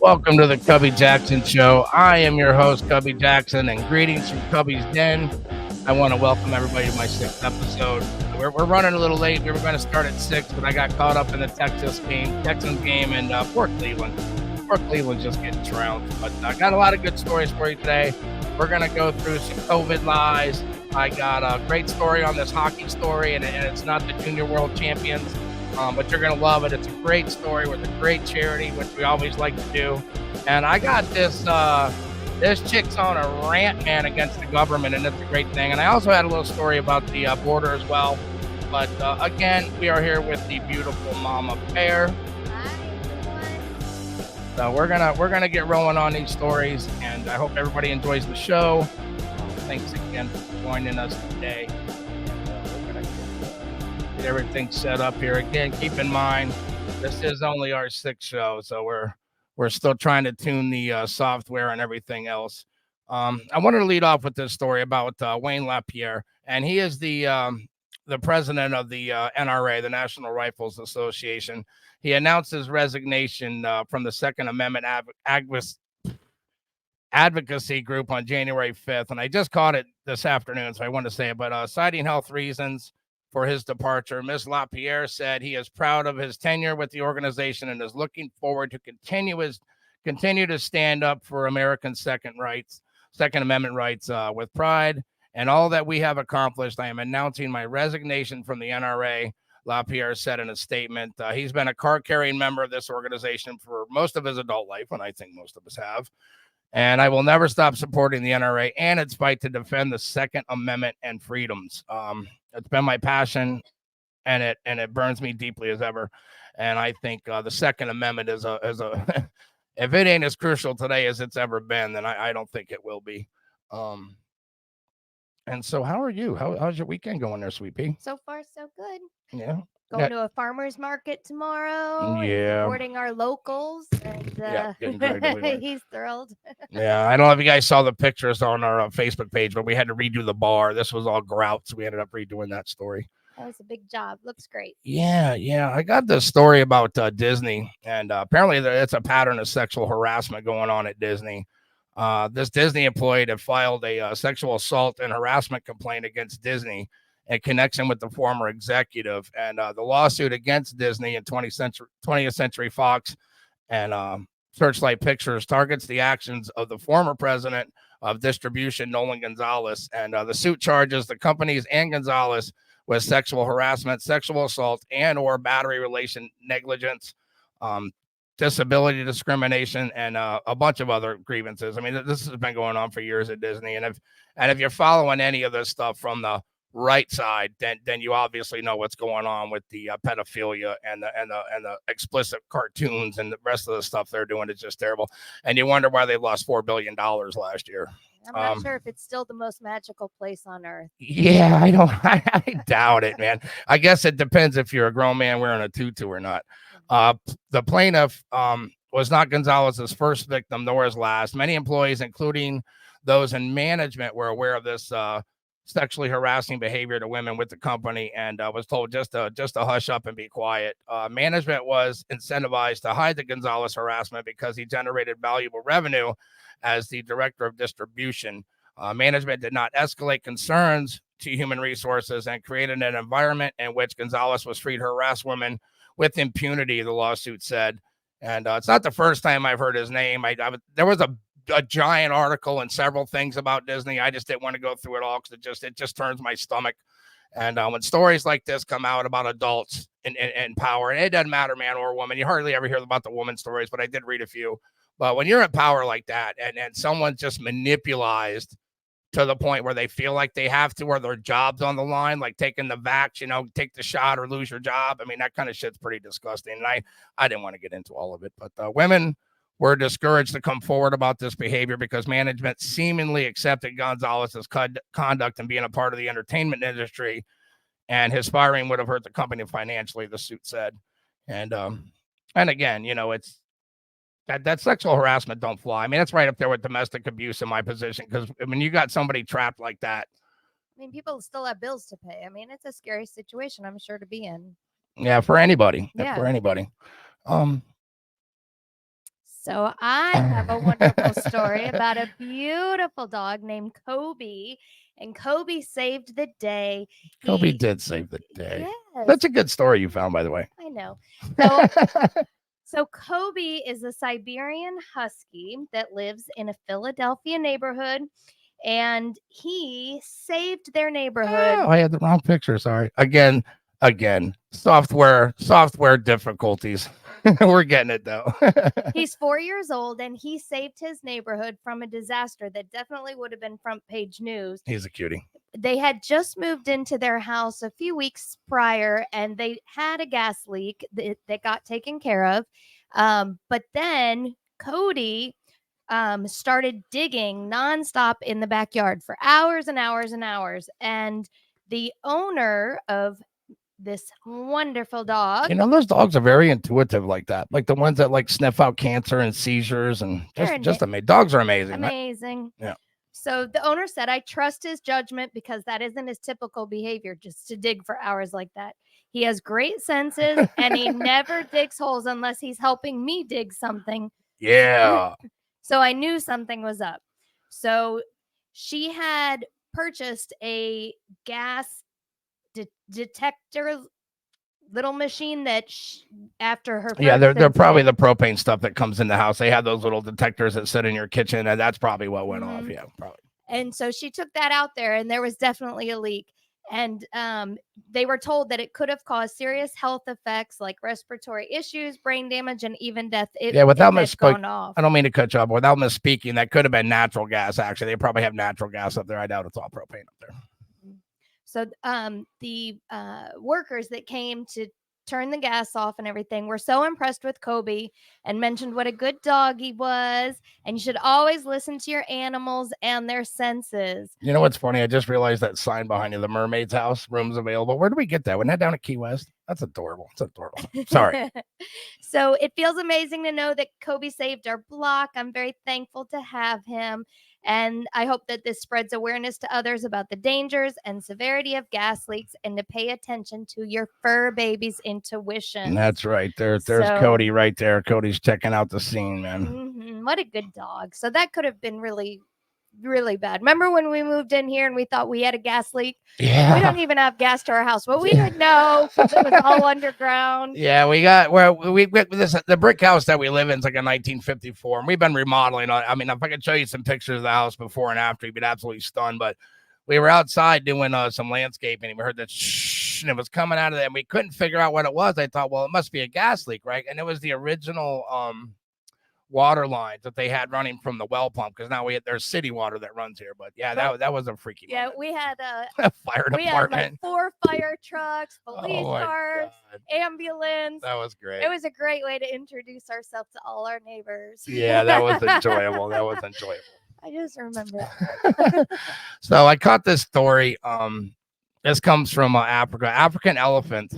Welcome to the Cubby Jaxon Show. I am your host, Cubby Jaxon, and greetings from Cubby's Den. I want to welcome everybody to my sixth episode. We're running a little late. We were going to start at 6, but I got caught up in the Texans game, and poor Cleveland. Poor Cleveland just getting trounced. But I got a lot of good stories for you today. We're going to go through some COVID lies. I got a great story on this hockey story, and it's not the Junior World Champions. But you're going to love it. It's a great story with a great charity, which we always like to do. And I got this chick's on a rant, man, against the government, and it's a great thing. And I also had a little story about the border as well. But again, we are here with the beautiful Mama Bear. Hi, everyone. So we're gonna get rolling on these stories, and I hope everybody enjoys the show. Thanks again for joining us today. Get everything set up here. Again, keep in mind, this is only our sixth show, so we're still trying to tune the software and everything else. I wanted to lead off with this story about Wayne LaPierre, and he is the president of the NRA, the National Rifles Association. He announced his resignation from the Second Amendment advocacy group on January 5th, and I just caught it this afternoon, so I wanted to say it, but citing health reasons for his departure, Ms. LaPierre said he is proud of his tenure with the organization and is looking forward to continue to stand up for American Second Amendment rights with pride and all that we have accomplished. I am announcing my resignation from the NRA, LaPierre said in a statement. He's been a card-carrying member of this organization for most of his adult life, and I think most of us have. And I will never stop supporting the NRA and its fight to defend the Second Amendment and freedoms. It's been my passion, and it burns me deeply as ever. And I think the Second Amendment is a if it ain't as crucial today as it's ever been, then I don't think it will be. And so, how are you? How's your weekend going there, Sweet Pea? So far, so good. Yeah. Going to a farmer's market tomorrow. Yeah. And supporting our locals. And he's thrilled. Yeah, I don't know if you guys saw the pictures on our Facebook page, but we had to redo the bar. This was all grout, so we ended up redoing that story. That was a big job. Looks great. Yeah. I got this story about Disney, and apparently it's a pattern of sexual harassment going on at Disney. This Disney employee had filed a sexual assault and harassment complaint against Disney in connection with the former executive, and the lawsuit against Disney and 20th Century Fox and Searchlight Pictures targets the actions of the former president of distribution, Nolan Gonzalez, and the suit charges the companies and Gonzalez with sexual harassment, sexual assault, and or battery relation negligence, disability discrimination, and a bunch of other grievances. I mean, this has been going on for years at Disney, and if you're following any of this stuff from the right side, then you obviously know what's going on with the pedophilia and the explicit cartoons and the rest of the stuff they're doing is just terrible. And you wonder why they lost $4 billion last year. I'm not sure if it's still the most magical place on earth. Yeah, I doubt it, man. I guess it depends if you're a grown man wearing a tutu or not. The plaintiff was not Gonzalez's first victim, nor his last. Many employees, including those in management, were aware of this sexually harassing behavior to women with the company, and was told just to hush up and be quiet. Management was incentivized to hide the Gonzalez harassment because he generated valuable revenue as the director of distribution. Management did not escalate concerns to human resources and created an environment in which Gonzalez was free to harass women with impunity, the lawsuit said. And it's not the first time I've heard his name. There was a giant article and several things about Disney. I just didn't want to go through it all because it just turns my stomach. And when stories like this come out about adults in power, and it doesn't matter, man or woman, you hardly ever hear about the woman stories, but I did read a few. But when you're in power like that and someone's just manipulated to the point where they feel like they have to, or their job's on the line, like taking the vax, take the shot or lose your job. I mean, that kind of shit's pretty disgusting. And I didn't want to get into all of it, but women were discouraged to come forward about this behavior because management seemingly accepted Gonzalez's conduct and being a part of the entertainment industry, and his firing would have hurt the company financially, the suit said. And again, it's that sexual harassment don't fly. I mean, that's right up there with domestic abuse in my position, because when you got somebody trapped like that. I mean, people still have bills to pay. I mean, it's a scary situation, I'm sure, to be in. Yeah, for anybody. Yeah. For anybody. So I have a wonderful story about a beautiful dog named Cubby, and Cubby saved the day. Cubby did save the day. Yes, That's a good story you found, by the way. I know. So Cubby is a Siberian Husky that lives in a Philadelphia neighborhood, and he saved their neighborhood. Oh, I had the wrong picture. Sorry. Again, software difficulties. We're getting it though. He's 4 years old, and he saved his neighborhood from a disaster that definitely would have been front page news. He's a cutie. They had just moved into their house a few weeks prior, and they had a gas leak that got taken care of. But then Cody started digging nonstop in the backyard for hours and hours and hours. And the owner of this wonderful dog, You know, those dogs are very intuitive like that. Like the ones that like sniff out cancer and seizures and just amazing. Dogs are amazing. Amazing. Yeah. So the owner said, I trust his judgment because that isn't his typical behavior, just to dig for hours like that. He has great senses and he never digs holes unless he's helping me dig something. Yeah. So I knew something was up. So she had purchased a gas detector little machine that after her they're probably the propane stuff that comes in the house. They have those little detectors that sit in your kitchen, and that's probably what went off. Yeah, probably. And so she took that out there, and there was definitely a leak. And they were told that it could have caused serious health effects like respiratory issues, brain damage, and even death. Without misspeaking, I don't mean to cut you off. Without misspeaking, that could have been natural gas. Actually, they probably have natural gas up there. I doubt it's all propane up there. So the workers that came to turn the gas off and everything were so impressed with Cubby and mentioned what a good dog he was, and you should always listen to your animals and their senses. You know what's funny? I just realized that sign behind you, the Mermaid's House, rooms available. Where do we get that? Wasn't that down at Key West? That's adorable. It's adorable. Sorry. So it feels amazing to know that Cubby saved our block. I'm very thankful to have him. And I hope that this spreads awareness to others about the dangers and severity of gas leaks and to pay attention to your fur baby's intuition. That's right. There's Cody right there. Cody's checking out the scene, man. What a good dog. So that could have been really, really bad. Remember when we moved in here and we thought we had a gas leak? Yeah. We don't even have gas to our house, but we didn't know because it was all underground. Yeah, the brick house that we live in is like a 1954, and we've been remodeling on. I mean, if I could show you some pictures of the house before and after, you'd be absolutely stunned. But we were outside doing some landscaping, and we heard that shh, and it was coming out of there, and we couldn't figure out what it was. I thought, well, it must be a gas leak, right? And it was the original water lines that they had running from the well pump, because now there's city water that runs here. But yeah, that was a freaky moment. We had a fire department. We had like 4 fire trucks, police cars, ambulance. That was great. It was a greght way to introduce ourselves to all our neighbors. Yeah, that was enjoyable. I just remember. So I caught this story. This comes from Africa. African elephant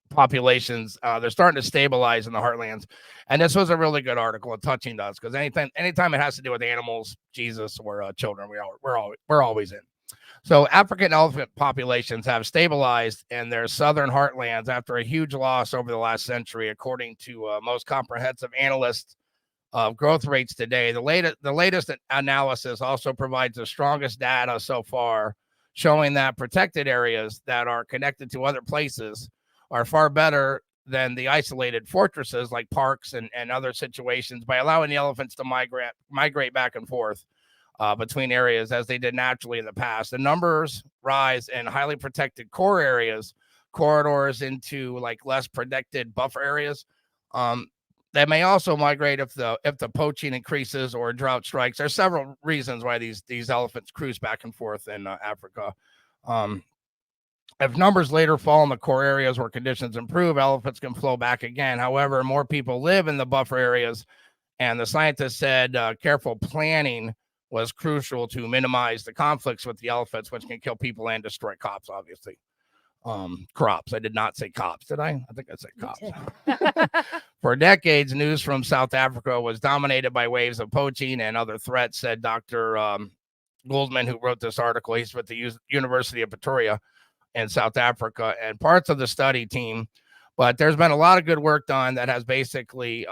populations, they're starting to stabilize in the heartlands, and this was a really good article touching us, because anytime it has to do with animals, Jesus, or children, we're always in. So African elephant populations have stabilized in their southern heartlands after a huge loss over the last century, according to most comprehensive analysts of growth rates today. The latest analysis also provides the strongest data so far, showing that protected areas that are connected to other places are far better than the isolated fortresses like parks and other situations, by allowing the elephants to migrate back and forth between areas as they did naturally in the past. The numbers rise in highly protected core areas, corridors into like less protected buffer areas. That may also migrate if the poaching increases or drought strikes. There's several reasons why these elephants cruise back and forth in Africa. If numbers later fall in the core areas where conditions improve, elephants can flow back again. However, more people live in the buffer areas, and the scientists said careful planning was crucial to minimize the conflicts with the elephants, which can kill people and destroy crops, obviously. Crops. I did not say cops, did I? I think I said cops. For decades, news from South Africa was dominated by waves of poaching and other threats, said Dr. Goldman, who wrote this article. He's with the University of Pretoria in South Africa, and parts of the study team But there's been a lot of good work done that has basically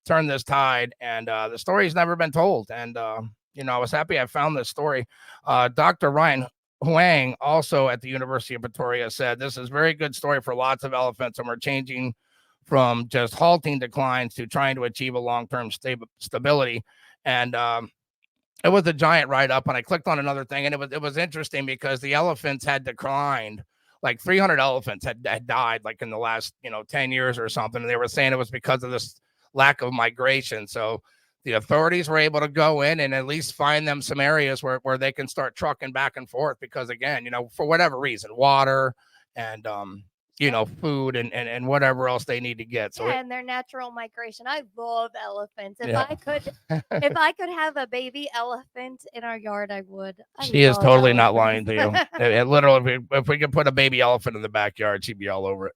turned this tide, and the story's never been told. And I was happy I found this story. Dr. Ryan Huang, also at the University of Pretoria, said this is a very good story for lots of elephants, and we're changing from just halting declines to trying to achieve a long-term stability. And it was a giant write-up, and I clicked on another thing, and it was interesting because the elephants had declined. Like 300 elephants had died like in the last 10 years or something, and they were saying it was because of this lack of migration. So the authorities were able to go in and at least find them some areas where they can start trucking back and forth, because again, for whatever reason, water and food and whatever else they need to get. So and their natural migration. I love elephants. If Yeah. I could have a baby elephant in our yard, I would. She is totally not lying to you. It literally, if we could put a baby elephant in the backyard, she'd be all over it.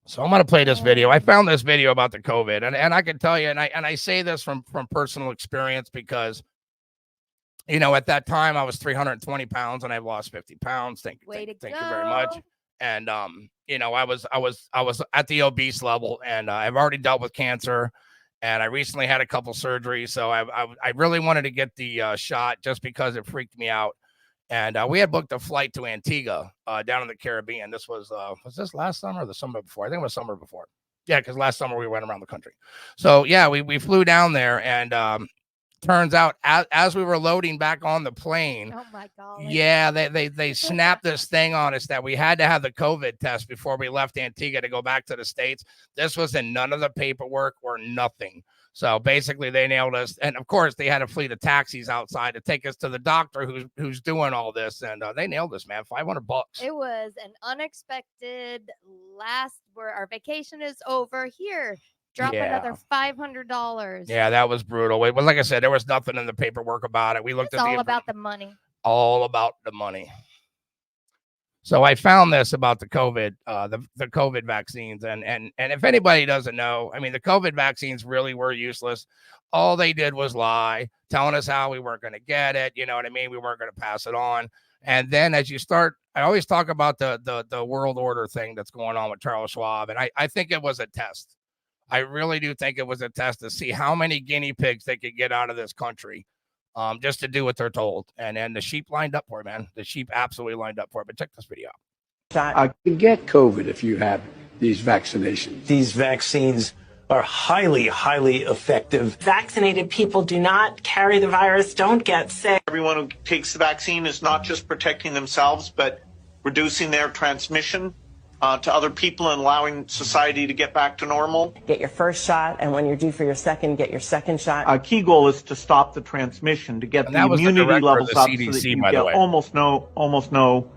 So I'm gonna play this video. I found this video about the COVID, and I can tell you, and I say this from personal experience, because at that time I was 320 pounds and I've lost 50 pounds. Thank you very much. And I was at the obese level, and I've already dealt with cancer, and I recently had a couple surgeries. So I really wanted to get the shot just because it freaked me out. And we had booked a flight to Antigua down in the Caribbean. This was this last summer or the summer before? I think it was summer before. Yeah, because last summer we went around the country. So yeah, we flew down there, and turns out as we were loading back on the plane, oh my God, yeah, they snapped this thing on us that we had to have the COVID test before we left Antigua to go back to the States. This was in none of the paperwork or nothing. So basically they nailed us. And of course they had a fleet of taxis outside to take us to the doctor who's doing all this. And they nailed us, man. $500. It was an unexpected where our vacation is over. Here, drop another $500. Yeah, that was brutal. Well, like I said, there was nothing in the paperwork about it. We looked at all about the money. All about the money. So I found this about the COVID, the COVID vaccines, and if anybody doesn't know, I mean, the COVID vaccines really were useless. All they did was lie, telling us how we weren't going to get it. You know what I mean? We weren't going to pass it on. And then as you start, I always talk about the world order thing that's going on with Charles Schwab, and I think it was a test. I really do think it was a test to see how many guinea pigs they could get out of this country. Just to do what they're told. And the sheep lined up for it, man. The sheep absolutely lined up for it. But check this video out. You can get COVID if you have these vaccinations. These vaccines are highly, highly effective. Vaccinated people do not carry the virus, don't get sick. Everyone who takes the vaccine is not just protecting themselves, but reducing their transmission to other people and allowing society to get back to normal. Get your first shot, and when you're due for your second, get your second shot. Our key goal is to stop the transmission, to get the immunity levels up so that you get almost no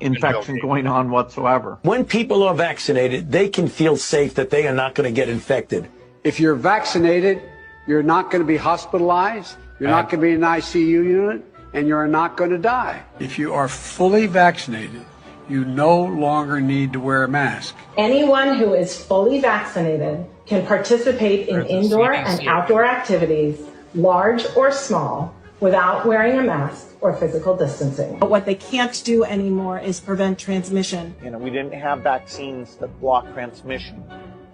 infection going on whatsoever. When people are vaccinated, they can feel safe that they are not going to get infected. If you're vaccinated, you're not going to be hospitalized, you're not going to be in an ICU unit, and you're not going to die. If you are fully vaccinated, you no longer need to wear a mask. Anyone who is fully vaccinated can participate in indoor and outdoor activities, large or small, without wearing a mask or physical distancing. But what they can't do anymore is prevent transmission. We didn't have vaccines that block transmission.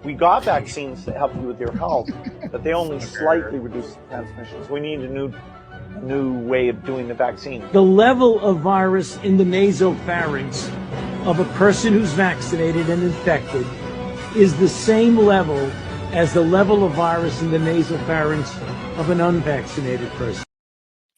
We got vaccines that help you with your health, but they only slightly reduce transmissions. We need a new way of doing the vaccine. The level of virus in the nasopharynx of a person who's vaccinated and infected is the same level as the level of virus in the nasopharynx of an unvaccinated person.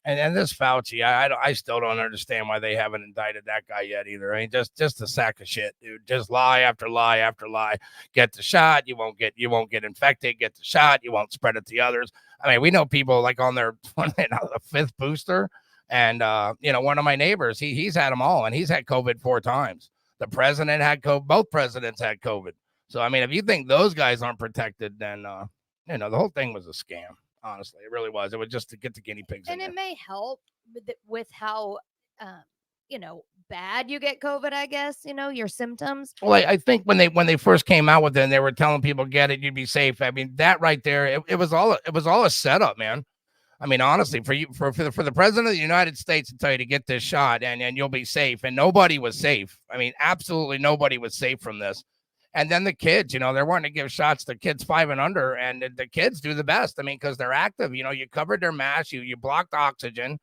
And this Fauci, I still don't understand why they haven't indicted that guy yet either. I mean, just a sack of shit, dude. Just lie after lie after lie. Get the shot, you won't get infected. Get the shot, you won't spread it to others. I mean, we know people like on their the fifth booster, and one of my neighbors, he's had them all, and he's had COVID 4 times. The president had COVID. Both presidents had COVID. So I mean, if you think those guys aren't protected, then the whole thing was a scam. Honestly, it really was. It was just to get the guinea pigs. And it may help with how, bad you get COVID, I guess, your symptoms. Well, I think when they first came out with it and they were telling people, get it, you'd be safe. I mean, that right there, it was all a setup, man. I mean, honestly, for the president of the United States to tell you to get this shot and you'll be safe, and nobody was safe. I mean, absolutely nobody was safe from this. And then the kids, they're wanting to give shots to kids 5 and under, and the kids do the best. I mean, because they're active. You covered their mask, you blocked oxygen,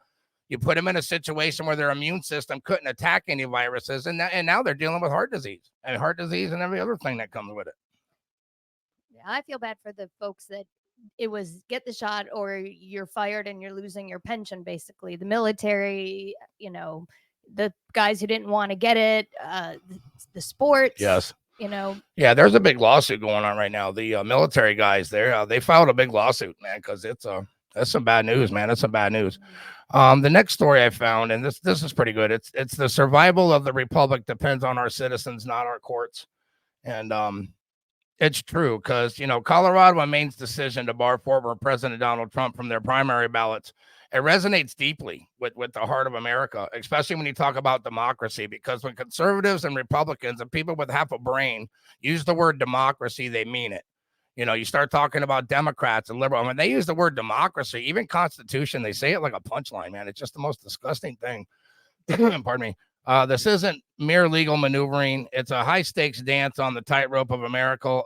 you put them in a situation where their immune system couldn't attack any viruses, and now they're dealing with heart disease and every other thing that comes with it. Yeah, I feel bad for the folks that it was get the shot or you're fired and you're losing your pension, basically. The military, the guys who didn't want to get it, the sports. Yes. Yeah, there's a big lawsuit going on right now. The military guys there, they filed a big lawsuit, man, because that's some bad news, man. That's some bad news. The next story I found, and this is pretty good. It's the survival of the republic depends on our citizens, not our courts. And it's true because, Colorado and Maine's decision to bar former President Donald Trump from their primary ballots, it resonates deeply with the heart of America, especially when you talk about democracy, because when conservatives and Republicans and people with half a brain use the word democracy, they mean it. You start talking about Democrats and liberal. When they use the word democracy, even Constitution, they say it like a punchline, man. It's just the most disgusting thing. Pardon me. This isn't mere legal maneuvering. It's a high-stakes dance on the tightrope of America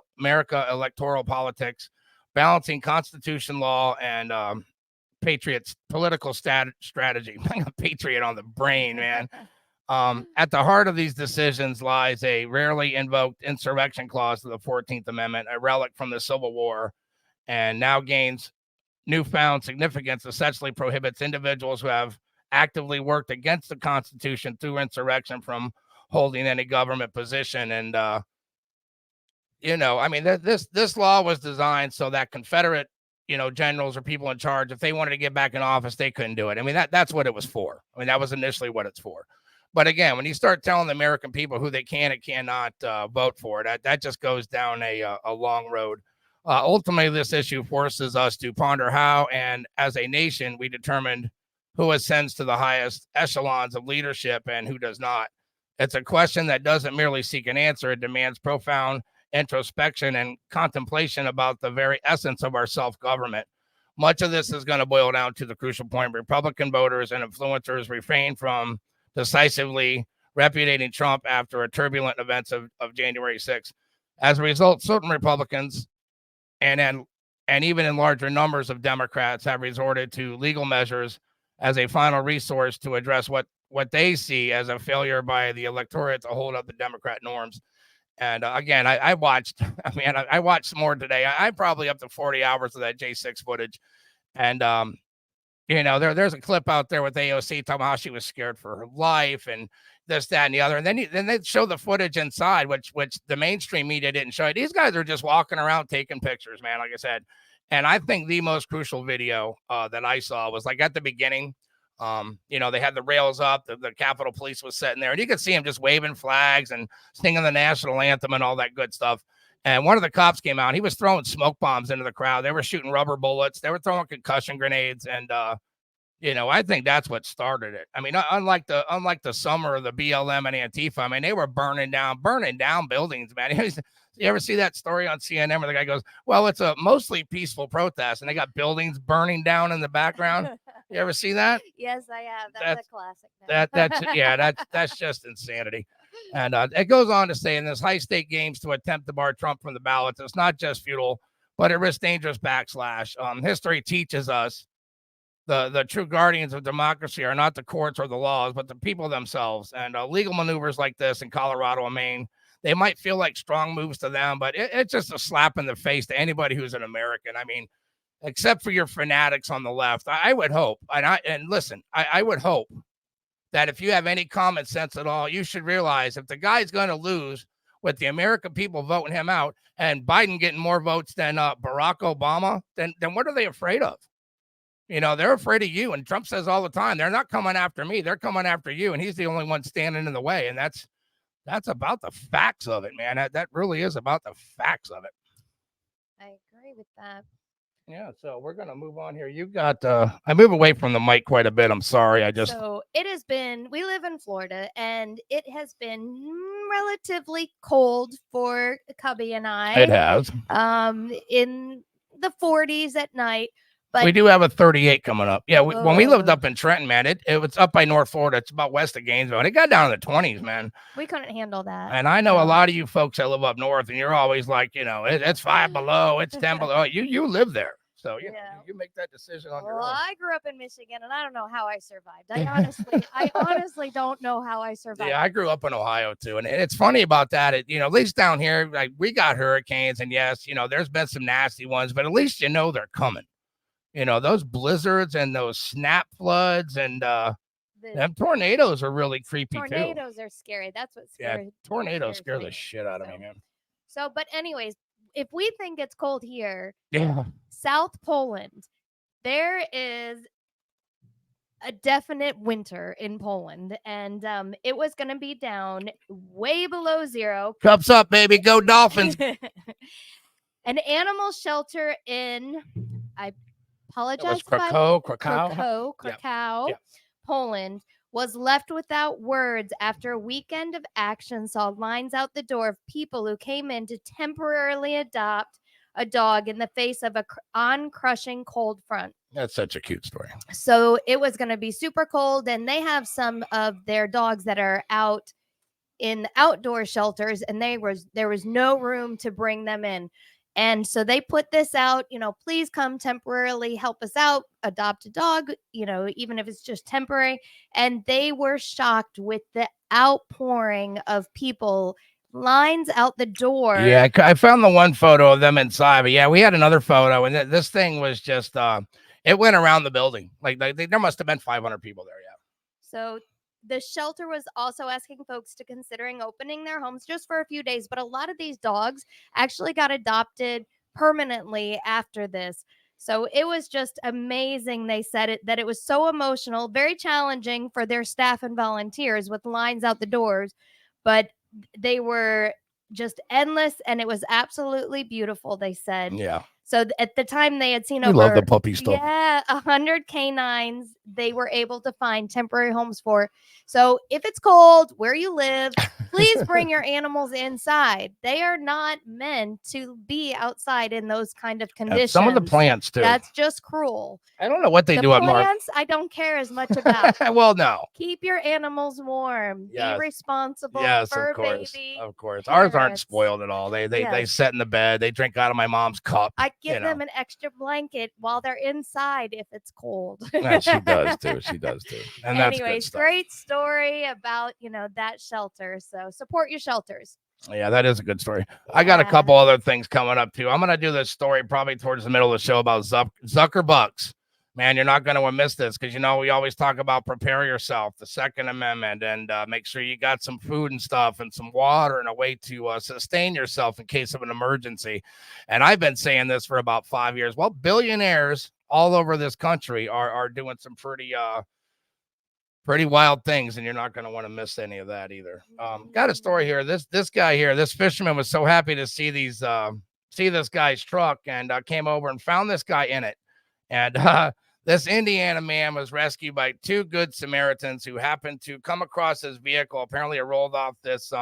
electoral politics, balancing Constitution law and patriots' political strategy. I'm a patriot on the brain, man. At the heart of these decisions lies a rarely invoked insurrection clause of the 14th Amendment, a relic from the Civil War, and now gains newfound significance, essentially prohibits individuals who have actively worked against the Constitution through insurrection from holding any government position. And, I mean, this law was designed so that Confederate, generals or people in charge, if they wanted to get back in office, they couldn't do it. I mean, that's what it was for. I mean, that was initially what it's for. But again, when you start telling the American people who they can and cannot vote for, that just goes down a long road. Ultimately, this issue forces us to ponder how, and as a nation, we determined who ascends to the highest echelons of leadership and who does not. It's a question that doesn't merely seek an answer. It demands profound introspection and contemplation about the very essence of our self-government. Much of this is going to boil down to the crucial point. Republican voters and influencers refrain from decisively repudiating Trump after a turbulent events of January 6th. As a result, certain Republicans and even in larger numbers of Democrats have resorted to legal measures as a final resource to address what they see as a failure by the electorate to hold up the Democrat norms. And again, I watched some more today. I'm probably up to 40 hours of that J6 footage. And, there's a clip out there with AOC talking about how she was scared for her life and this, that, and the other. And then they show the footage inside, which the mainstream media didn't show. These guys are just walking around taking pictures, man, like I said. And I think the most crucial video that I saw was like at the beginning. They had the rails up, the Capitol Police was sitting there, and you could see him just waving flags and singing the national anthem and all that good stuff. And one of the cops came out, he was throwing smoke bombs into the crowd. They were shooting rubber bullets. They were throwing concussion grenades. And, I think that's what started it. I mean, unlike the summer of the BLM and Antifa, I mean, they were burning down buildings, man. You ever see that story on CNN where the guy goes, well, it's a mostly peaceful protest, and they got buildings burning down in the background? You ever see that? Yes, I have. That's a classic. That's just insanity. And it goes on to say, in this high-stake games to attempt to bar Trump from the ballots, it's not just futile, but it risks dangerous backslash. History teaches us the true guardians of democracy are not the courts or the laws, but the people themselves. And legal maneuvers like this in Colorado and Maine, they might feel like strong moves to them, but it's just a slap in the face to anybody who's an American. I mean, except for your fanatics on the left, I would hope, I would hope that if you have any common sense at all, you should realize if the guy's going to lose with the American people voting him out and Biden getting more votes than Barack Obama, then what are they afraid of? They're afraid of you. And Trump says all the time, they're not coming after me. They're coming after you. And he's the only one standing in the way. And that's about the facts of it, man. That really is about the facts of it. I agree with that. Yeah, so we're going to move on here. You got, I move away from the mic quite a bit. I'm sorry. So it has been, we live in Florida, and it has been relatively cold for Cubby and I. It has. In the 40s at night. But we do have a 38 coming up. Yeah, when we lived Oh. up in Trenton, man, it was up by North Florida. It's about west of Gainesville, and it got down in the 20s, man. we couldn't handle that. And I know a No. lot of you folks that live up north, and you're always like, it's 5 below, it's 10 below. You live there, so you make that decision on your Well, own. I grew up in Michigan, and I don't know how I survived. I honestly don't know how I survived. Yeah, I grew up in Ohio too, and it's funny about that. At least down here, like we got hurricanes, and yes, there's been some nasty ones, but at least they're coming. Those blizzards and those snap floods and them tornadoes are really creepy too. Tornadoes are scary. That's what's scary. Yeah, tornadoes scare me. the shit out of me, man. So, but anyways, if we think it's cold here, Yeah. South Poland, there is a definite winter in Poland, and it was going to be down way below zero. Cups up, baby. Go Dolphins. An animal shelter in, I apologize. It was Krakow. Krakow, Poland, was left without words after a weekend of action saw lines out the door of people who came in to temporarily adopt a dog in the face of a on-crushing cold front. That's such a cute story. So it was going to be super cold, and they have some of their dogs that are out in the outdoor shelters, and there was no room to bring them in. And so they put this out, please come temporarily help us out, adopt a dog, even if it's just temporary. And they were shocked with the outpouring of people, lines out the door. Yeah, I found the one photo of them inside, but yeah, we had another photo, and this thing was just, it went around the building. Like there must have been 500 people there. Yeah. So the shelter was also asking folks to considering opening their homes just for a few days, but a lot of these dogs actually got adopted permanently after this. So it was just amazing. They said that it was so emotional, very challenging for their staff and volunteers with lines out the doors, but they were just endless, and it was absolutely beautiful, they said. Yeah. So at the time they had seen We love the puppy stuff. Yeah, 100 canines they were able to find temporary homes for. So if it's cold where you live, please bring your animals inside. They are not meant to be outside in those kind of conditions. Some of the plants too. That's just cruel. I don't know what they do up north. Plants, I don't care as much about. Well, no. Keep your animals warm. Yes. Be responsible. Yes, fur of course. baby. Of course. Ours aren't Carrots. spoiled at all. They Yes. sit in the bed. They drink out of my mom's cup. I give them an extra blanket while they're inside if it's cold. Yeah, she does too. She does too. And that's good Anyways, stuff. great story about, that shelter. So support your shelters. Yeah, that is a good story. I got a couple other things coming up too. I'm going to do this story probably towards the middle of the show about Zuckerbucks. Man, you're not going to miss this because, we always talk about prepare yourself, the Second Amendment, and make sure you got some food and stuff and some water and a way to sustain yourself in case of an emergency. And I've been saying this for about 5 years. Well, billionaires all over this country are doing some pretty wild things, and you're not going to want to miss any of that either. Got a story here. This guy here, this fisherman was so happy to see this guy's truck, and came over and found this guy in it. And this Indiana man was rescued by two good Samaritans who happened to come across his vehicle. Apparently, it rolled off this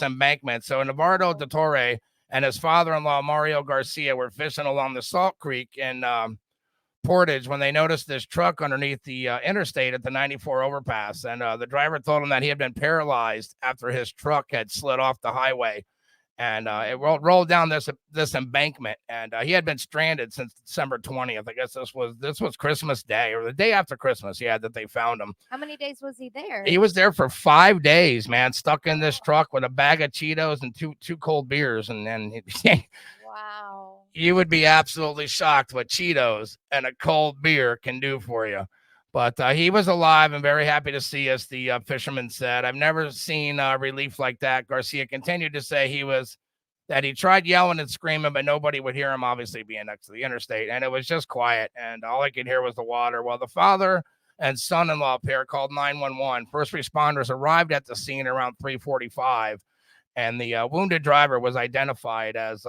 embankment. So Navarro de Torre and his father-in-law Mario Garcia were fishing along the Salt Creek in Portage when they noticed this truck underneath the interstate at the 94 overpass. And the driver told him that he had been paralyzed after his truck had slid off the highway. And it rolled down this embankment, and he had been stranded since December 20th. I guess this was Christmas Day or the day after Christmas. Yeah, that they found him. How many days was he there? He was there for 5 days, man, stuck in this truck with a bag of Cheetos and two cold beers, and then wow. You would be absolutely shocked what Cheetos and a cold beer can do for you. But he was alive and very happy to see us, the fisherman said. I've never seen relief like that. Garcia continued to say he tried yelling and screaming, but nobody would hear him, obviously being next to the interstate. And it was just quiet, and all I could hear was the water. Well, the father and son-in-law pair called 911. First responders arrived at the scene around 3:45, and the wounded driver was identified as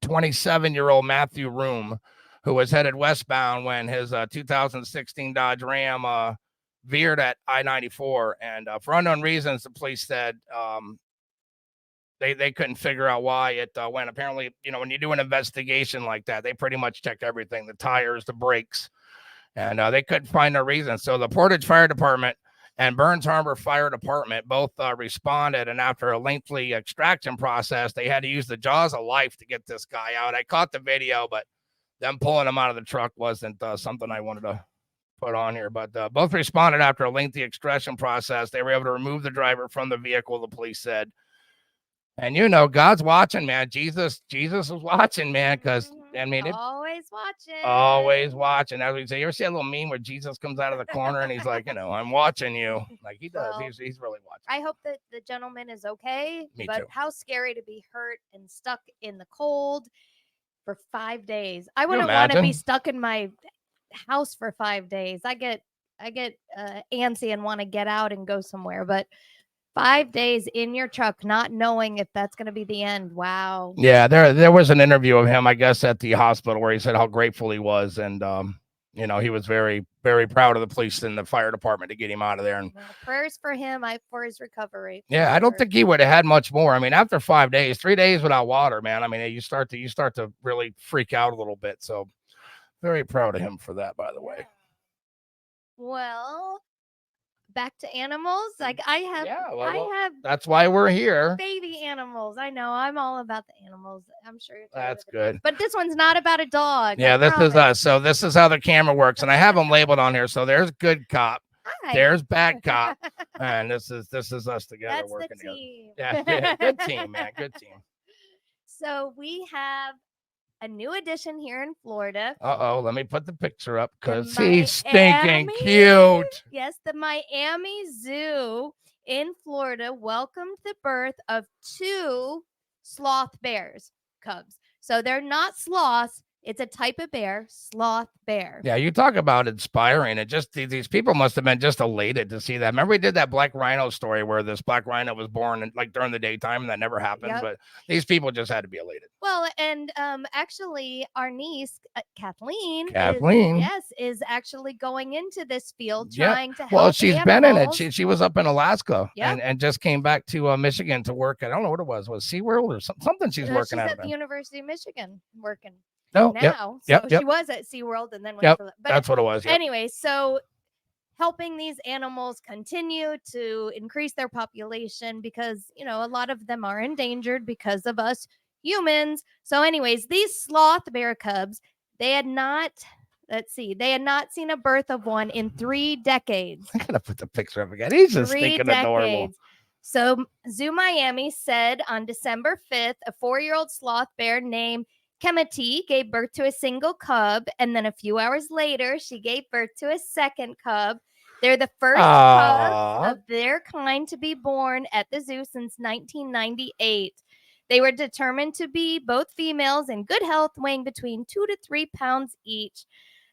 27-year-old Matthew Room, who was headed westbound when his 2016 Dodge Ram veered at I-94. And for unknown reasons, the police said they couldn't figure out why it went. Apparently, when you do an investigation like that, they pretty much check everything, the tires, the brakes, and they couldn't find a reason. So the Portage Fire Department and Burns Harbor Fire Department both responded, and after a lengthy extraction process, they had to use the jaws of life to get this guy out. I caught the video, but them pulling him out of the truck wasn't something I wanted to put on here. But both responded after a lengthy extraction process. They were able to remove the driver from the vehicle, the police said. And God's watching, man. Jesus is watching, man, because I mean, always watching. Always watching. As we say, you ever see a little meme where Jesus comes out of the corner and he's like, I'm watching you. Like he does. Well, he's really watching. I hope that the gentleman is okay. Me but too. How scary to be hurt and stuck in the cold for 5 days. I wouldn't want to be stuck in my house for 5 days. I get antsy and want to get out and go somewhere, but 5 days in your truck, not knowing if that's going to be the end. Wow. Yeah, there was an interview of him, I guess, at the hospital where he said how grateful he was, and he was very, very proud of the police and the fire department to get him out of there. And prayers for him, for his recovery. Yeah, I don't think he would have had much more. I mean, after 5 days, 3 days without water, man. I mean, you start to really freak out a little bit. So, very proud of him for that, by the way. Well, back to animals. Like I have that's why we're here. Baby animals. I know. I'm all about the animals. I'm sure you're that's good. But this one's not about a dog. Yeah, this is us. So this is how the camera works, and I have them labeled on here. So there's good cop. Hi. There's bad cop, and this is us together. That's working the team. Together. Yeah, good team, man. Good team. So we have a new addition here in Florida. Let me put the picture up because he's stinking cute. Yes, the Miami Zoo in Florida welcomed the birth of 2 sloth bears cubs. So they're not sloths. It's a type of bear, sloth bear. Yeah, you talk about inspiring. It just these people must have been just elated to see that. Remember, we did that black rhino story where this black rhino was born like during the daytime, and that never happened. Yep. But these people just had to be elated. Well, and actually, our niece Kathleen, is actually going into this field trying to help. Well, she's animals. been in it. She was up in Alaska and just came back to Michigan to work. I don't know what it was SeaWorld or something. She's working at the University of Michigan working. No, now. She was at SeaWorld and then went but that's what it was. Anyway, so helping these animals continue to increase their population because, a lot of them are endangered because of us humans. So anyways, these sloth bear cubs, they had not seen a birth of one in 3 decades. I gotta put the picture up again. He's just thinking adorable. So Zoo Miami said on December 5th, a 4-year-old sloth bear named Kemati gave birth to a single cub, and then a few hours later, she gave birth to a second cub. They're the first cubs of their kind to be born at the zoo since 1998. They were determined to be both females in good health, weighing between 2 to 3 pounds each.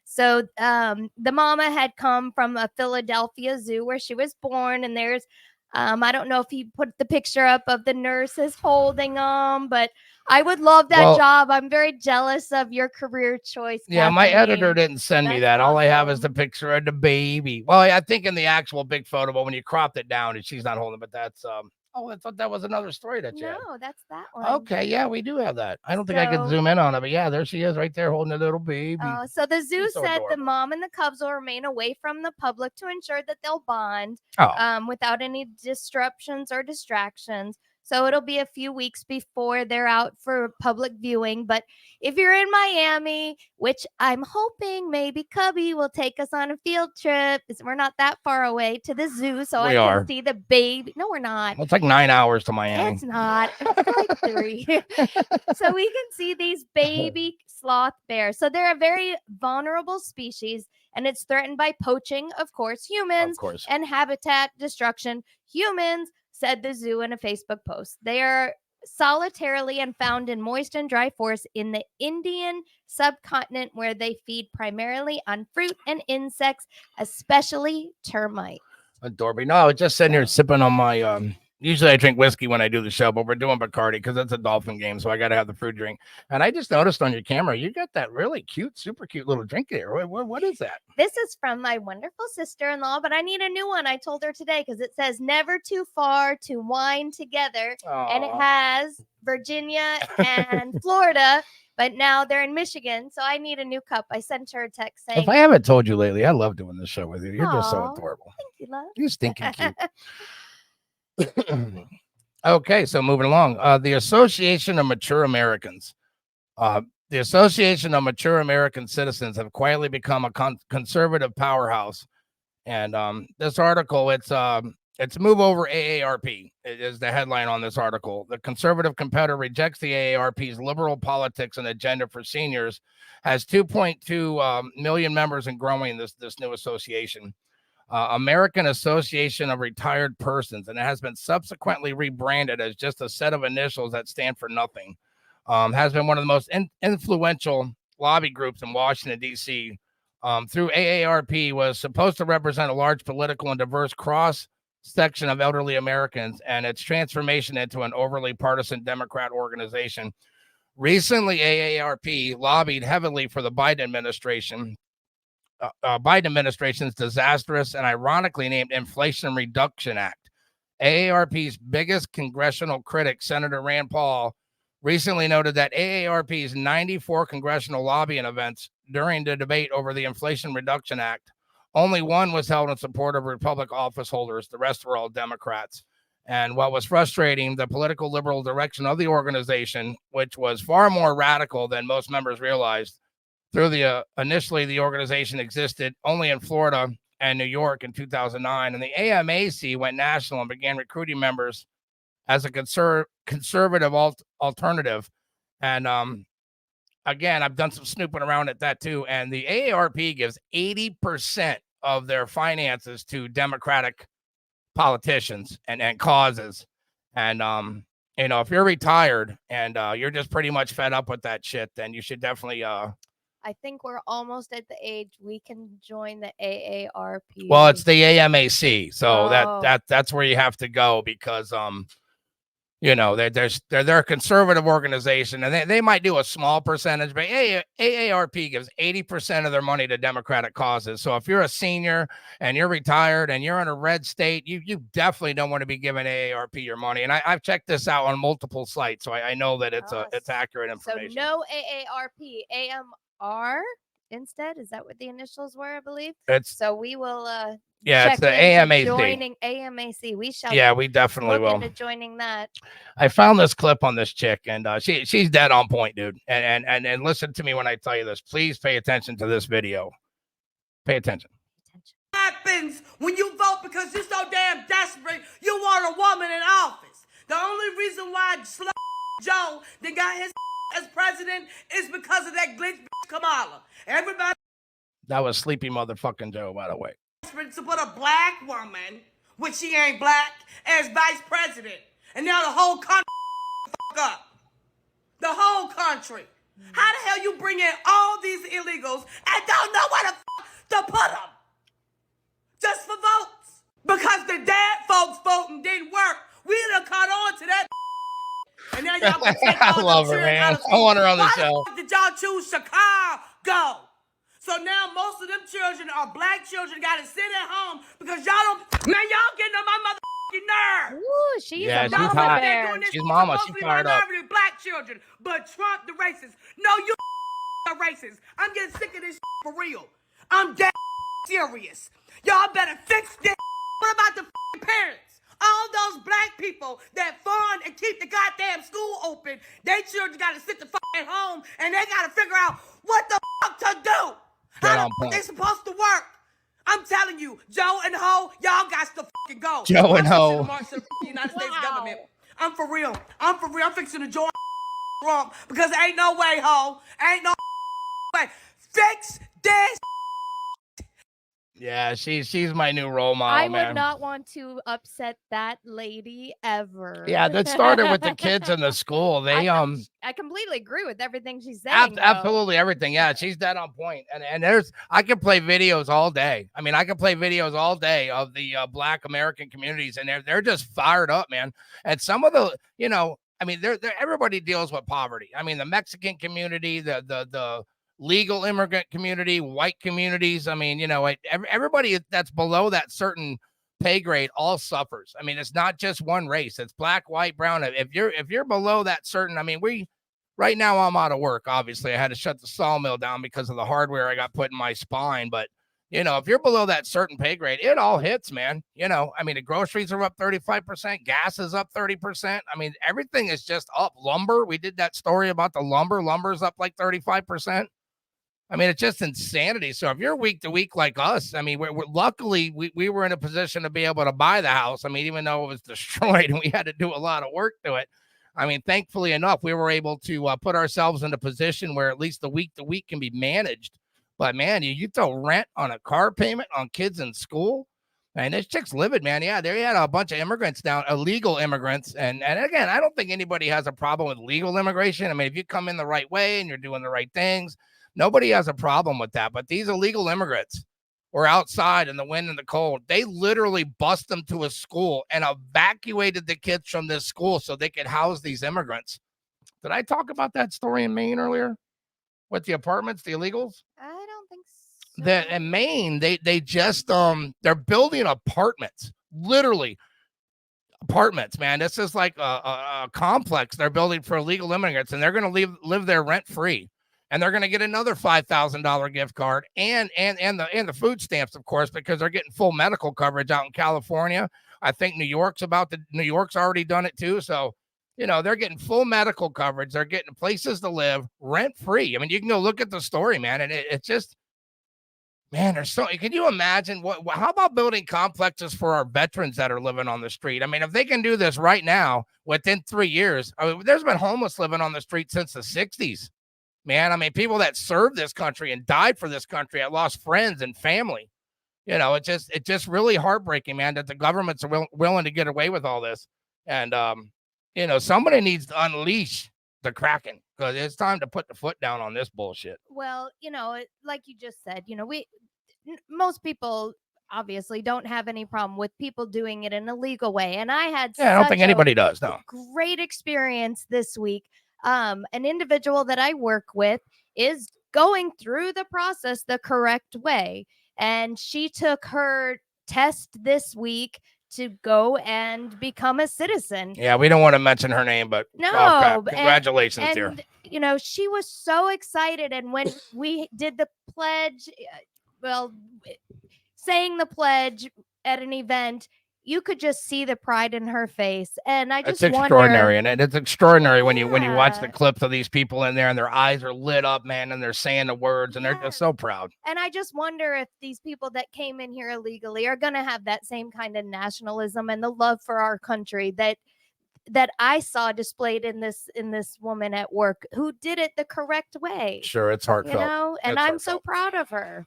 So the mama had come from a Philadelphia zoo where she was born, and there's I don't know if he put the picture up of the nurses holding them, but I would love that job. I'm very jealous of your career choice. Yeah, Kathleen. my editor didn't send me that. All I have is the picture of the baby. Well, I think in the actual big photo, but when you cropped it down, and she's not holding, but that's I thought that was another story that you had. No, that's that one. Okay, yeah, we do have that. I don't think I could zoom in on it, but yeah, there she is right there holding a little baby. So the zoo said the mom and the cubs will remain away from the public to ensure that they'll bond without any disruptions or distractions. So it'll be a few weeks before they're out for public viewing. But if you're in Miami, which I'm hoping maybe Cubby will take us on a field trip, because we're not that far away to the zoo, so I can see the baby. No, we're not. Well, it's like 9 hours to Miami. It's not. It's like 3. So we can see these baby sloth bears. So they're a very vulnerable species, and it's threatened by poaching, of course, humans, and habitat destruction. Humans, said the zoo in a Facebook post. They are solitarily and found in moist and dry forests in the Indian subcontinent, where they feed primarily on fruit and insects, especially termites. Adorable. No, I was just sitting here sipping on my Usually I drink whiskey when I do the show, but we're doing Bacardi because it's a Dolphin game, so I got to have the fruit drink. And I just noticed on your camera, you got that really cute, super cute little drink there. What is that? This is from my wonderful sister-in-law, but I need a new one. I told her today because it says never too far to wine together. And it has Virginia and Florida, but now they're in Michigan. So I need a new cup. I sent her a text saying, If I haven't told you lately, I love doing this show with you. You're just so "Aw, adorable. thank you, love." You're stinking cute. Okay, so moving along. The Association of Mature Americans. The Association of Mature American Citizens have quietly become a conservative powerhouse. And this article, it's Move Over AARP. It is the headline on this article. The conservative competitor rejects the AARP's liberal politics and agenda for seniors, has 2.2 million members and growing, this new association. American Association of Retired Persons, and it has been subsequently rebranded as just a set of initials that stand for nothing. Has been one of the most influential lobby groups in Washington, D.C. Through AARP was supposed to represent a large political and diverse cross-section of elderly Americans, and its transformation into an overly partisan Democrat organization. Recently, AARP lobbied heavily for the Biden administration. Biden administration's disastrous and ironically named Inflation Reduction Act. AARP's biggest congressional critic, Senator Rand Paul, recently noted that AARP's 94 congressional lobbying events during the debate over the Inflation Reduction Act, only one was held in support of Republican office holders. The rest were all Democrats. And what was frustrating, the political liberal direction of the organization, which was far more radical than most members realized. Initially, the organization existed only in Florida and New York in 2009, and the AMAC went national and began recruiting members as a conservative alternative. And again, I've done some snooping around at that too. And the AARP gives 80% of their finances to Democratic politicians and causes. And if you're retired and you're just pretty much fed up with that shit, then you should definitely I think we're almost at the age we can join the AARP. Well, it's the AMAC, so Oh. that's where you have to go because they're a conservative organization and they might do a small percentage, but AARP gives 80% of their money to Democratic causes. So if you're a senior and you're retired and you're in a red state, you definitely don't want to be giving AARP your money. And I've checked this out on multiple sites, so I know that it's accurate information. So no AARP, AMR instead. Is that what the initials were? I believe. So we will. It's the AMAC. Joining AMAC, we shall. Yeah, we definitely will. Into joining that. I found this clip on this chick, and she's dead on point, dude. And listen to me when I tell you this. Please pay attention to this video. Pay attention. Happens when you vote because you're so damn desperate. You want a woman in office. The only reason why Joe that got his as president is because of that glitch Kamala. Everybody. That was Sleepy Motherfucking Joe, by the way. To put a black woman, which she ain't black, as vice president. And now the whole country up. The whole country. How the hell you bring in all these illegals and don't know where to put them? Just for votes. Because the dead folks voting didn't work. We done caught on to that. And now y'all gonna take all I love her, man. I want her on the show. Why did y'all choose Chicago? So now most of them children are black children gotta sit at home because y'all getting on my motherfucking nerves. Ooh, she's hot. She's mama. She's fired up. Black children, but Trump the racist. No, you are racist. I'm getting sick of this for real. I'm dead serious. Y'all better fix this. What about the parents? All those black people that fund and keep the goddamn school open, they children gotta sit the at home and they gotta figure out what the to do. How they supposed to work? I'm telling you, Joe and Ho, y'all got to fucking go. Joe and Ho. The United States government. I'm for real. I'm fixing to join Trump because ain't no way, Ho. Ain't no way. Fix this. Yeah, she's my new role model, I man. would not want to upset that lady ever. Yeah, that started with the kids in the school. They I completely agree with everything she's saying. absolutely everything. Yeah, she's dead on point. And I can play videos all day. I mean, I can play videos all day of the Black American communities, and they're just fired up, man. And some of the, I mean, they're everybody deals with poverty. I mean, the Mexican community, the legal immigrant community, white communities. I mean, everybody that's below that certain pay grade all suffers. I mean, it's not just one race. It's black, white, brown. If you're below that certain, I mean, right now I'm out of work. Obviously, I had to shut the sawmill down because of the hardware I got put in my spine. But if you're below that certain pay grade, it all hits, man. I mean, the groceries are up 35%, gas is up 30%. I mean, everything is just up. Lumber, we did that story about the lumber. Lumber's up like 35%. I mean, it's just insanity. So if you're week to week like us, I mean, we're luckily we were in a position to be able to buy the house. I mean, even though it was destroyed and we had to do a lot of work to it. I mean, thankfully enough, we were able to put ourselves in a position where at least the week to week can be managed. But man, you throw rent on a car payment on kids in school. And this chick's livid, man. Yeah, they had a bunch of immigrants down, illegal immigrants. And again, I don't think anybody has a problem with legal immigration. I mean, if you come in the right way and you're doing the right things, nobody has a problem with that. But these illegal immigrants were outside in the wind and the cold. They literally bust them to a school and evacuated the kids from this school so they could house these immigrants. Did I talk about that story in Maine earlier with the apartments, the illegals? I don't think so. In Maine, they just they're building apartments, literally apartments, man. This is like a complex they're building for illegal immigrants, and they're going to live there rent free. And they're going to get another $5,000 gift card and the food stamps, of course, because they're getting full medical coverage out in California. I think New York's already done it too. So, they're getting full medical coverage. They're getting places to live rent free. I mean, you can go look at the story, man. And it's just, man, can you imagine how about building complexes for our veterans that are living on the street? I mean, if they can do this right now within 3 years, I mean, there's been homeless living on the street since the 60s. Man, I mean, people that served this country and died for this country, I lost friends and family. It's just really heartbreaking, man, that the governments are willing to get away with all this. And, somebody needs to unleash the Kraken because it's time to put the foot down on this bullshit. Well, like you just said, most people obviously don't have any problem with people doing it in a legal way. And I had I don't think anybody does. No. Great experience this week. An individual that I work with is going through the process the correct way. And she took her test this week to go and become a citizen. Yeah, we don't want to mention her name, but no, congratulations, dear. She was so excited. And when we did the pledge, saying the pledge at an event, you could just see the pride in her face. And I just it's extraordinary. And it's extraordinary when you watch the clips of these people in there and their eyes are lit up, man, and they're saying the words and they're just so proud. And I just wonder if these people that came in here illegally are going to have that same kind of nationalism and the love for our country that I saw displayed in this woman at work who did it the correct way. Sure, it's heartfelt. And I'm so proud of her.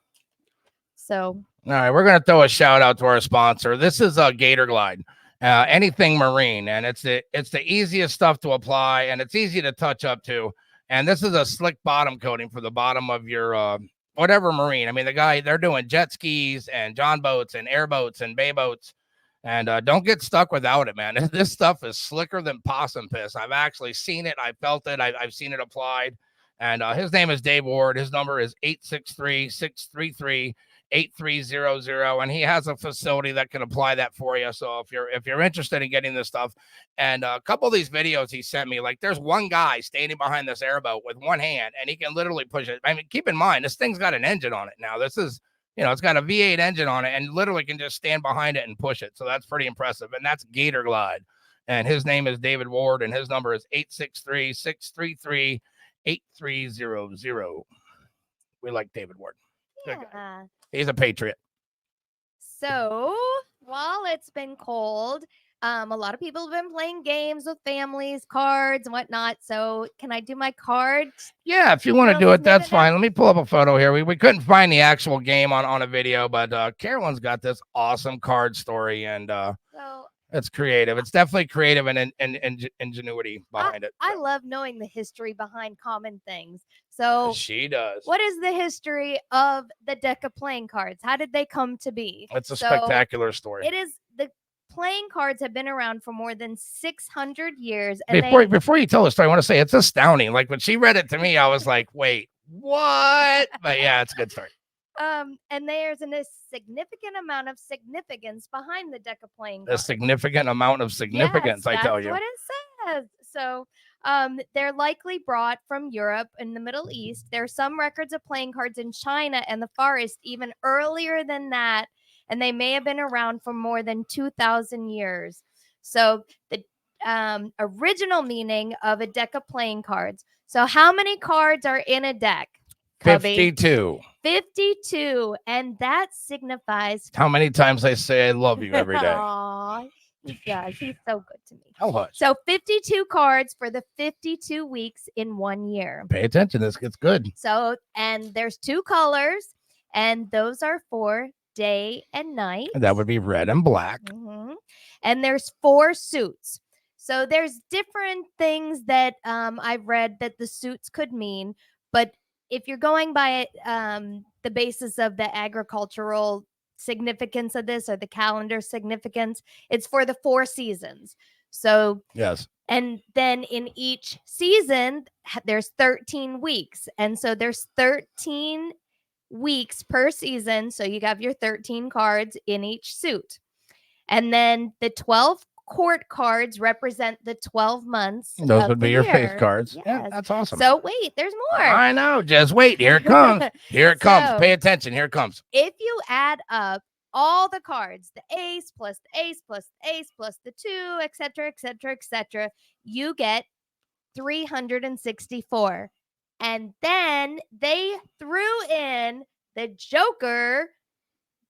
So, all right, we're going to throw a shout out to our sponsor. This is Gator Glide, anything marine, and it's the easiest stuff to apply, and it's easy to touch up to. And this is a slick bottom coating for the bottom of your whatever marine. I mean, they're doing jet skis and john boats and airboats and bay boats, and don't get stuck without it, man. This stuff is slicker than possum piss. I've actually seen it. I felt it. I've seen it applied. And his name is Dave Ward. His number is 863-633-8300, and he has a facility that can apply that for you. So if you're interested in getting this stuff, and a couple of these videos he sent me, like there's one guy standing behind this airboat with one hand, and he can literally push it. I mean, keep in mind this thing's got an engine on it now. This is, it's got a V8 engine on it, and literally can just stand behind it and push it. So that's pretty impressive. And that's Gator Glide, and his name is David Ward, and his number is 863-633-8300. We like David Ward. Yeah. He's a patriot. So while it's been cold, A lot of people have been playing games with families, cards and whatnot. So can I do my card? Yeah, if you want to Little do it, that's snippet now? fine. Let me pull up a photo here. We couldn't find the actual game on a video, but Carolyn's got this awesome card story, and So it's creative. It's definitely creative and ingenuity behind it. I love knowing the history behind common things. So She does. what is the history of the deck of playing cards? How did they come to be? It's a So spectacular story. It is the playing cards have been around for more than 600 years. And Before you tell the story, I want to say it's astounding. Like when she read it to me, I was like, wait, what? But yeah, it's a good story. And there's a significant amount of significance behind the deck of playing A cards. significant amount of significance, Yes, I tell that's you. what it says. So they're likely brought from Europe and the Middle East. There are some records of playing cards in China and the Far East even earlier than that, and they may have been around for more than 2,000 years. So the original meaning of a deck of playing cards. So how many cards are in a deck? Cubby? 52. 52, and that signifies How many times I say I love you every day? Aw, he does. He's so good to me. How much? So 52 cards for the 52 weeks in 1 year. Pay attention. This gets good. So, and there's 2 colors, and those are for day and night. That would be red and black. Mhm. And there's 4 suits. So there's different things that I've read that the suits could mean, but if you're going by the basis of the agricultural significance of this or the calendar significance, it's for the 4 seasons. So Yes. and then in each season there's 13 weeks, and so there's 13 weeks per season, so you have your 13 cards in each suit. And then the 12 court cards represent the 12 months. Those of would the be your year. face cards. Yeah, Yes. that's awesome. So wait, there's more. I know. Just wait. Here it comes. Here it comes. So- Pay attention. Here it comes. If you add up all the cards, the ace plus the ace plus the ace plus the 2, etc., etc., etc., you get 364. And then they threw in the Joker.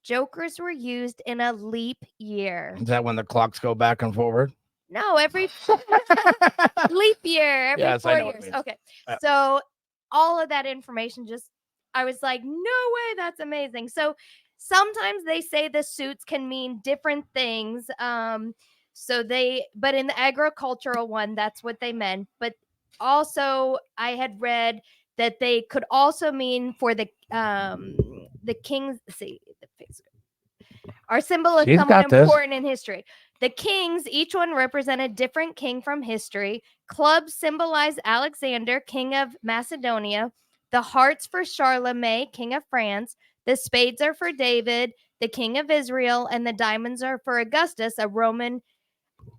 Jokers were used in a leap year. Is that when the clocks go back and forward? No, every leap year, every Yes, I 4 know what it years. means. Okay. Yeah. So all of that information I was like, no way, that's amazing. So sometimes they say the suits can mean different things. But in the agricultural one, that's what they meant. But also I had read that they could also mean for the kings. See, the face. Our symbol is She's somewhat got this. important in history. The kings, each one represent a different king from history. Clubs symbolize Alexander, king of Macedonia. The hearts for Charlemagne, king of France. The spades are for David, the king of Israel, and the diamonds are for Augustus, a Roman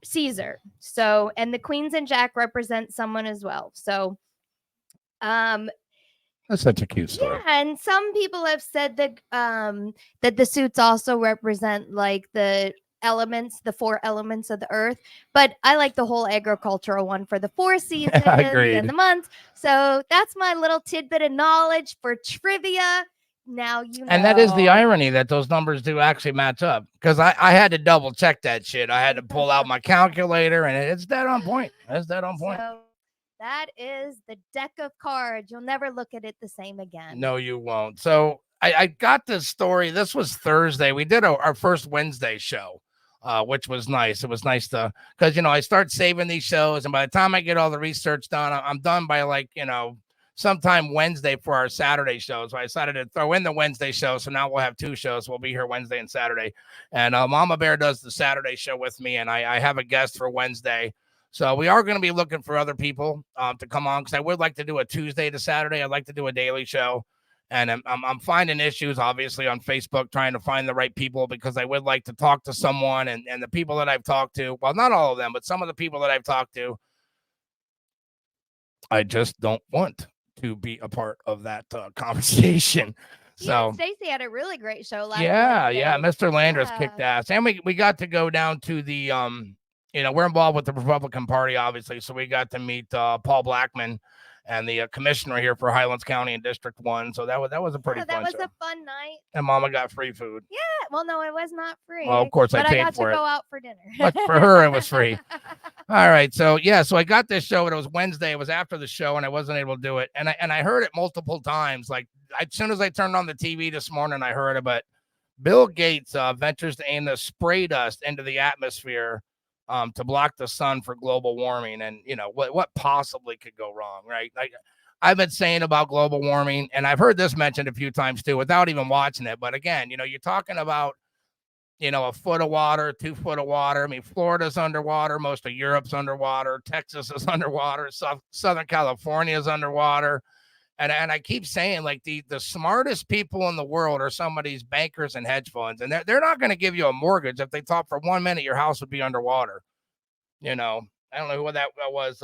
Caesar. So, and the queens and jack represent someone as well. So, That's such a cute story. yeah, and some people have said that that the suits also represent like the elements, the 4 elements of the earth. But I like the whole agricultural one for the 4 seasons Agreed. and the months. So that's my little tidbit of knowledge for trivia. Now you know. And that is the irony that those numbers do actually match up, because I had to double check that shit. I had to pull out my calculator, and it's dead on point. It's dead on point. So that is the deck of cards. You'll never look at it the same again. No, you won't. So I got this story. This was Thursday. We did our first Wednesday show, which was nice. It was nice because, I start saving these shows, and by the time I get all the research done, I'm done by sometime Wednesday for our Saturday show. So I decided to throw in the Wednesday show. So now we'll have 2 shows. We'll be here Wednesday and Saturday. And Mama Bear does the Saturday show with me, and I have a guest for Wednesday. So we are going to be looking for other people to come on, because I would like to do a Tuesday to Saturday. I'd like to do a daily show. And I'm finding issues, obviously, on Facebook, trying to find the right people, because I would like to talk to someone. And the people that I've talked to, well, not all of them, but some of the people that I've talked to, I just don't want to be a part of that conversation. So Stacey had a really great show last yeah, Wednesday. Mr. Landris kicked ass. And we got to go down to the we're involved with the Republican Party, obviously, so we got to meet Paul Blackman, and the commissioner here for Highlands County and District 1. So that was a pretty Oh, that fun was show. a fun night. And Mama got free food. Yeah. Well, no, it was not free. Well, of course, I but paid I got for to it. go out for dinner. But for her, it was free. All right. So, yeah. So I got this show, and it was Wednesday. It was after the show, and I wasn't able to do it. And I heard it multiple times. Like, as soon as I turned on the TV this morning, I heard it. But Bill Gates ventures to aim the spray dust into the atmosphere to block the sun for global warming. And, you know, what possibly could go wrong, right? Like, I've been saying about global warming, and I've heard this mentioned a few times too, without even watching it. But again, you know, you're talking about, you know, a foot of water, 2 foot of water. I mean, Florida's underwater. Most of Europe's underwater. Texas is underwater. Southern California is underwater. And I keep saying, like, the smartest people in the world are some of these bankers and hedge funds. And they're not going to give you a mortgage if they thought for 1 minute your house would be underwater. You know, I don't know who that was.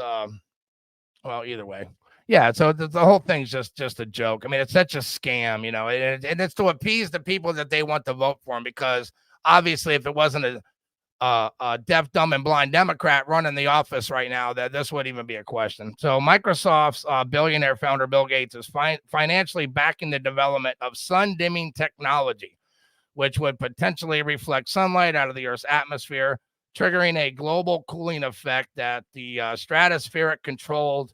Well, either way. Yeah, so the whole thing's just a joke. I mean, it's such a scam, you know, and it's to appease the people that they want to vote for him, because obviously if it wasn't a deaf, dumb, and blind Democrat running the office right now, that this wouldn't even be a question. So Microsoft's billionaire founder Bill Gates is financially backing the development of sun-dimming technology, which would potentially reflect sunlight out of the Earth's atmosphere, triggering a global cooling effect that the stratospheric-controlled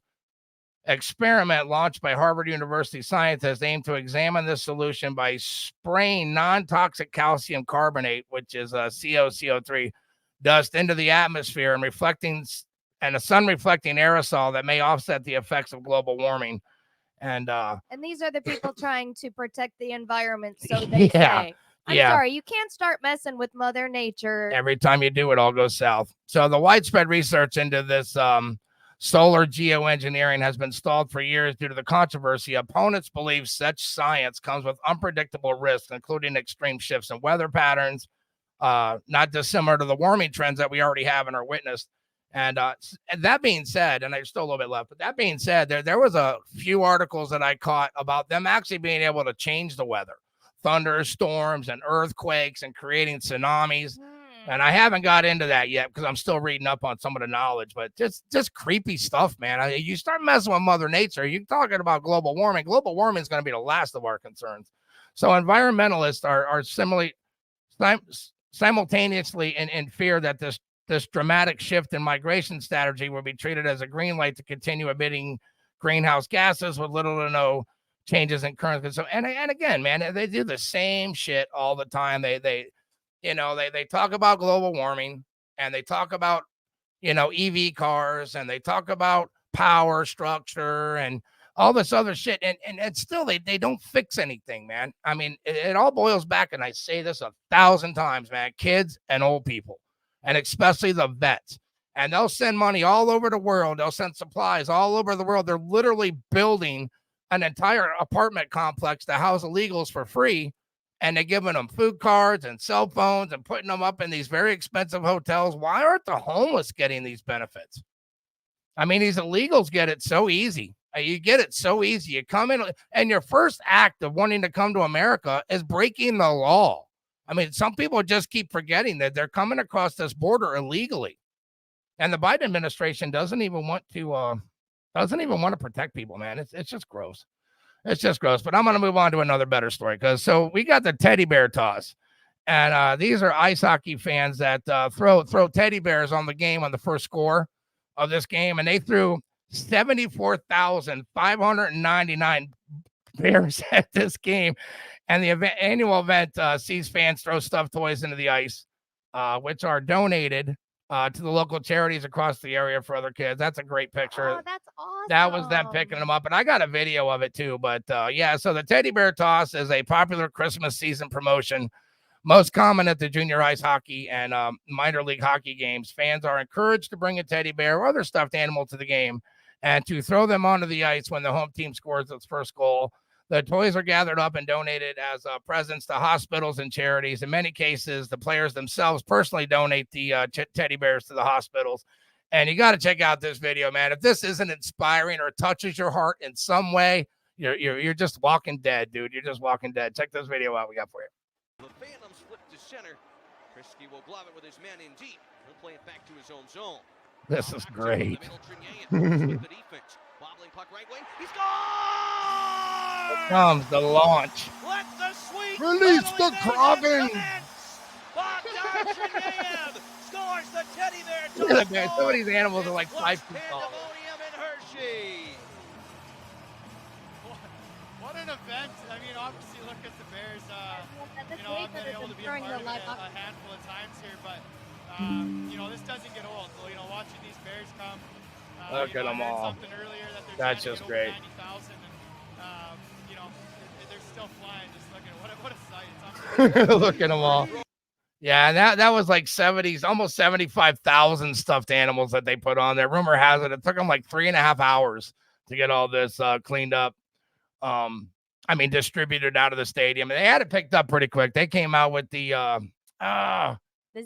experiment launched by Harvard University scientists aimed to examine this solution by spraying non-toxic calcium carbonate, which is CO3 dust, into the atmosphere and a sun-reflecting aerosol that may offset the effects of global warming. And these are the people trying to protect the environment, so they Yeah. say. I'm sorry, you can't start messing with Mother Nature. Every time you do, it all goes south. So the widespread research into this solar geoengineering has been stalled for years due to the controversy. Opponents believe such science comes with unpredictable risks, including extreme shifts in weather patterns, not dissimilar to the warming trends that we already have and are witnessed. And that being said, and there's still a little bit left, but that being said, there was a few articles that I caught about them actually being able to change the weather, thunderstorms and earthquakes, and creating tsunamis. And I haven't got into that yet because I'm still reading up on some of the knowledge, but just creepy stuff, man. You start messing with Mother Nature, you're talking about global warming. Global warming is going to be the last of our concerns. So environmentalists are simultaneously in fear that this dramatic shift in migration strategy will be treated as a green light to continue emitting greenhouse gases with little to no changes in current. So, and again, man, they do the same shit all the time. They talk about global warming, and they talk about, EV cars, and they talk about power structure and all this other shit. And still they don't fix anything, man. I mean, it all boils back, and I say this 1,000 times, man, kids and old people, and especially the vets. And they'll send money all over the world. They'll send supplies all over the world. They're literally building an entire apartment complex to house illegals for free. And they're giving them food cards and cell phones and putting them up in these very expensive hotels. Why aren't the homeless getting these benefits? I mean, these illegals get it so easy. You get it so easy. You come in, and your first act of wanting to come to America is breaking the law. I mean, some people just keep forgetting that they're coming across this border illegally. And the Biden administration doesn't even want to protect people, man. It's just gross. It's just gross. But I'm going to move on to another better story, so we got the teddy bear toss. And these are ice hockey fans that throw teddy bears on the game on the first score of this game. And they threw 74,599 bears at this game. And the annual event sees fans throw stuffed toys into the ice, which are donated to the local charities across the area for other kids. That's a great picture. Oh, that's awesome. That was them picking them up. And I got a video of it too. But so the teddy bear toss is a popular Christmas season promotion, most common at the junior ice hockey and minor league hockey games. Fans are encouraged to bring a teddy bear or other stuffed animal to the game and to throw them onto the ice when the home team scores its first goal. The toys are gathered up and donated as presents to hospitals and charities. In many cases, the players themselves personally donate the teddy bears to the hospitals. And you got to check out this video, man. If this isn't inspiring or touches your heart in some way, you're just walking dead, dude. You're just walking dead. Check this video out we got for you. The Phantoms flip to center. Krisky will glove it with his man in deep. He'll play it back to his own zone. This is great. Comes the launch. Release the Kraken. Look at that, man. Some of these animals are like 5 feet tall. What an event. I mean, obviously, look at the Bears. I've been able to be a part of it a handful of times here, but, this doesn't get old. So, watching these Bears come. Look at them all. That's just great. 90,000 and, they're still flying. Just look at what a sight. Look at them all. Yeah, and that was like 70s, almost 75,000 stuffed animals that they put on there. Rumor has it took them like 3.5 hours to get all this cleaned up. Distributed out of the stadium. They had it picked up pretty quick. They came out with the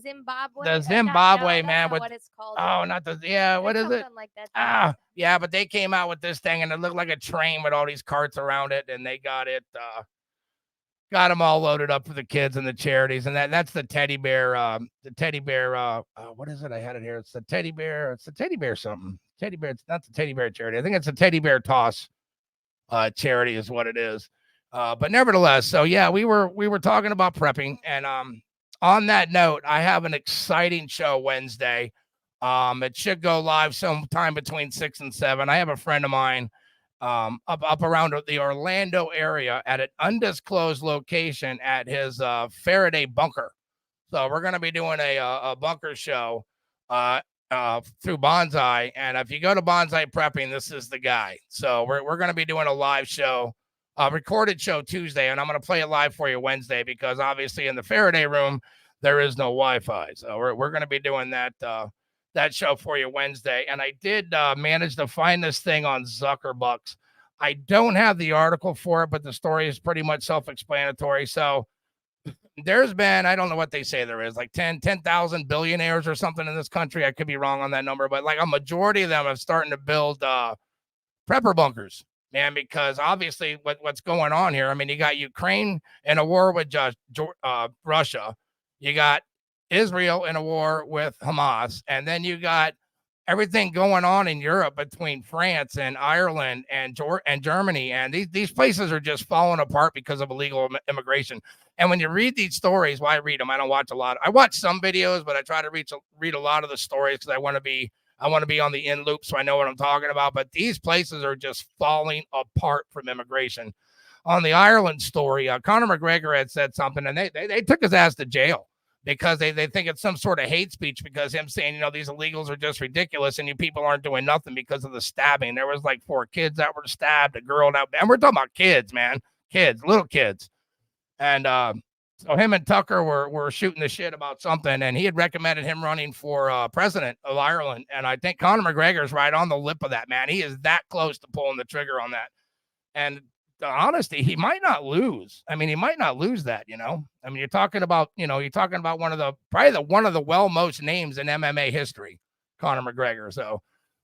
Zimbabwe. The Zimbabwe, man. With what it's called. Oh, not the what is it? Like that. Yeah, but they came out with this thing, and it looked like a train with all these carts around it, and they got got them all loaded up for the kids and the charities, and that's the teddy bear. What is it? I had it here. It's the teddy bear. It's the teddy bear something. Teddy bear. It's not the teddy bear charity. I think it's a teddy bear toss charity is what it is. But nevertheless, so yeah, we were talking about prepping, and on that note, I have an exciting show Wednesday. It should go live sometime between 6 and 7. I have a friend of mine up around the Orlando area at an undisclosed location at his Faraday bunker. So we're going to be doing a bunker show through Bonsai. And if you go to Bonsai Prepping, this is the guy. So we're going to be doing a live show, recorded show Tuesday, and I'm going to play it live for you Wednesday because obviously in the Faraday room, there is no Wi-Fi. So we're going to be doing that show for you Wednesday. And I did manage to find this thing on Zuckerbucks. I don't have the article for it, but the story is pretty much self-explanatory. So there's been, I don't know what they say there is, like 10,000 billionaires or something in this country. I could be wrong on that number, but like a majority of them are starting to build prepper bunkers, man, because obviously what's going on here, I mean, you got Ukraine in a war with Russia. You got Israel in a war with Hamas, and then you got everything going on in Europe between France and Ireland and Germany, and these places are just falling apart because of illegal immigration. And when you read these stories, well, I read them. I don't watch a lot. I watch some videos, but I try to read a lot of the stories because I want to be on the in loop so I know what I'm talking about. But these places are just falling apart from immigration. On the Ireland story, Conor McGregor had said something, and they took his ass to jail because they think it's some sort of hate speech because him saying, these illegals are just ridiculous and you people aren't doing nothing because of the stabbing. There was like 4 kids that were stabbed, a girl that, and we're talking about kids, man, little kids. And so him and Tucker were shooting the shit about something, and he had recommended him running for president of Ireland. And I think Conor McGregor's right on the lip of that, man. He is that close to pulling the trigger on that. And the honesty, he might not lose. I mean, he might not lose that, I mean, you're talking about one of the well-most names in MMA history, Conor McGregor. So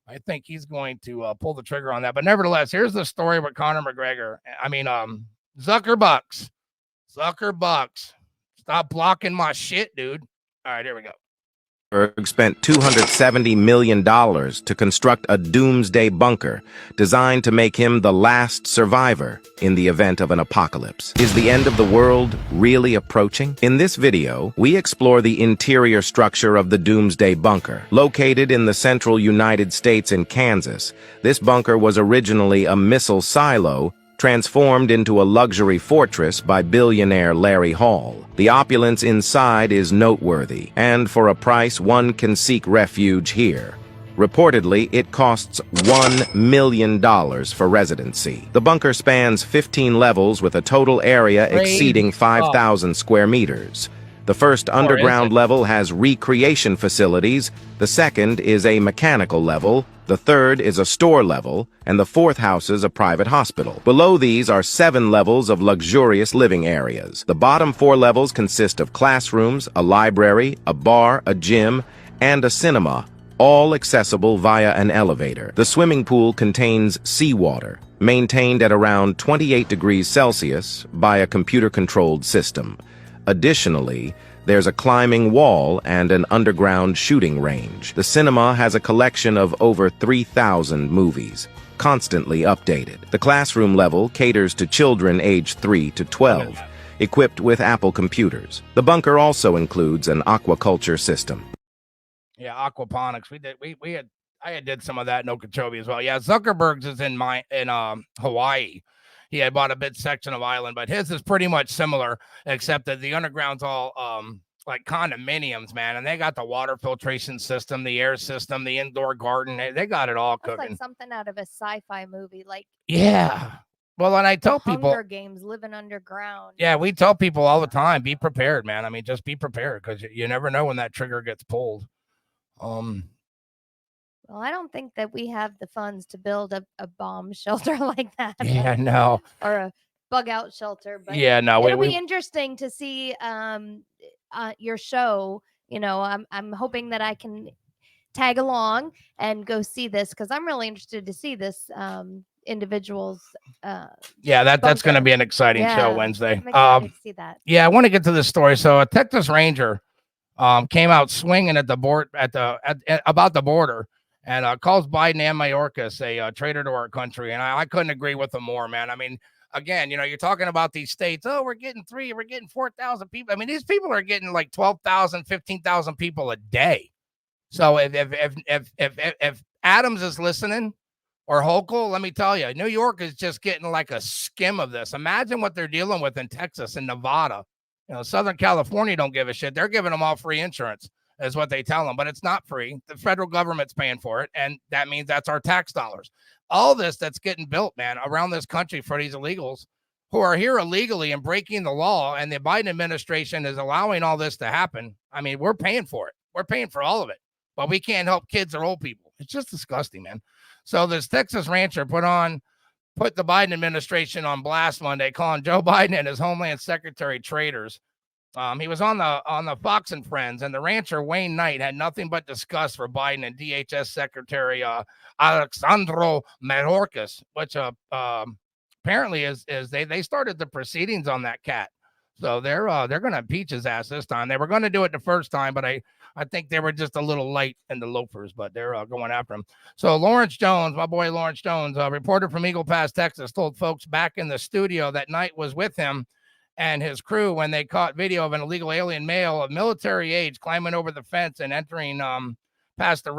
I think he's going to pull the trigger on that. But nevertheless, here's the story with Conor McGregor. I mean, Zuckerbucks. Stop blocking my shit, dude. All right, here we go. Spent $270 million to construct a doomsday bunker designed to make him the last survivor in the event of an apocalypse. Is the end of the world really approaching? In this video, we explore the interior structure of the doomsday bunker. Located in the central United States in Kansas, this bunker was originally a missile silo transformed into a luxury fortress by billionaire Larry Hall. The opulence inside is noteworthy, and for a price one can seek refuge here. Reportedly, it costs $1 million for residency. The bunker spans 15 levels with a total area exceeding 5,000 square meters. The first underground level has recreation facilities, the second is a mechanical level, the third is a store level, and the fourth houses a private hospital. Below these are 7 levels of luxurious living areas. The bottom 4 levels consist of classrooms, a library, a bar, a gym, and a cinema, all accessible via an elevator. The swimming pool contains seawater, maintained at around 28 degrees Celsius by a computer-controlled system. Additionally, There's a climbing wall and an underground shooting range. The cinema has a collection of over 3,000 movies, constantly updated. The classroom level caters to children aged 3 to 12, equipped with Apple computers. The bunker also includes an aquaculture system. Yeah, aquaponics. I did some of that in Okeechobee as well. Yeah, Zuckerberg's is in Hawaii. He had bought a bit section of island, but his is pretty much similar, except that the underground's all like condominiums, man, and they got the water filtration system, the air system, the indoor garden. They got it all cooking. That's like something out of a sci-fi movie, like yeah. Well, and I tell people, Hunger Games, living underground. Yeah, we tell people all the time, be prepared, man. I mean, just be prepared because you never know when that trigger gets pulled. Well, I don't think that we have the funds to build a bomb shelter like that. Yeah, no. Or a bug out shelter. But yeah, no. It'll be interesting to see your show. You know, I'm hoping that I can tag along and go see this because I'm really interested to see this individual's. Yeah, that's going to be an exciting show Wednesday. I'm excited to see that. Yeah, I want to get to this story. So a Texas Ranger came out swinging at the board about the border. And calls Biden and Mayorkas a traitor to our country. And I couldn't agree with him more, man. I mean, again, you're talking about these states. Oh, we're getting 4,000 people. I mean, these people are getting like 12,000, 15,000 people a day. So if Adams is listening or Hochul, let me tell you, New York is just getting like a skim of this. Imagine what they're dealing with in Texas and Nevada. Southern California don't give a shit. They're giving them all free insurance. Is what they tell them, but it's not free. The federal government's paying for it, and that means that's our tax dollars. All this that's getting built, man, around this country for these illegals who are here illegally and breaking the law, and the Biden administration is allowing all this to happen. I mean, we're paying for it. We're paying for all of it, but we can't help kids or old people. It's just disgusting, man. So this Texas rancher put the Biden administration on blast Monday, calling Joe Biden and his Homeland Secretary traitors. He was on the Fox and Friends, and the rancher Wayne Knight had nothing but disgust for Biden and DHS Secretary Alexandro Mayorkas, which apparently is they started the proceedings on that cat. So they're going to impeach his ass this time. They were going to do it the first time, but I think they were just a little light in the loafers, but they're going after him. So Lawrence Jones, my boy Lawrence Jones, a reporter from Eagle Pass, Texas, told folks back in the studio that Knight was with him and his crew when they caught video of an illegal alien male of military age climbing over the fence and entering past the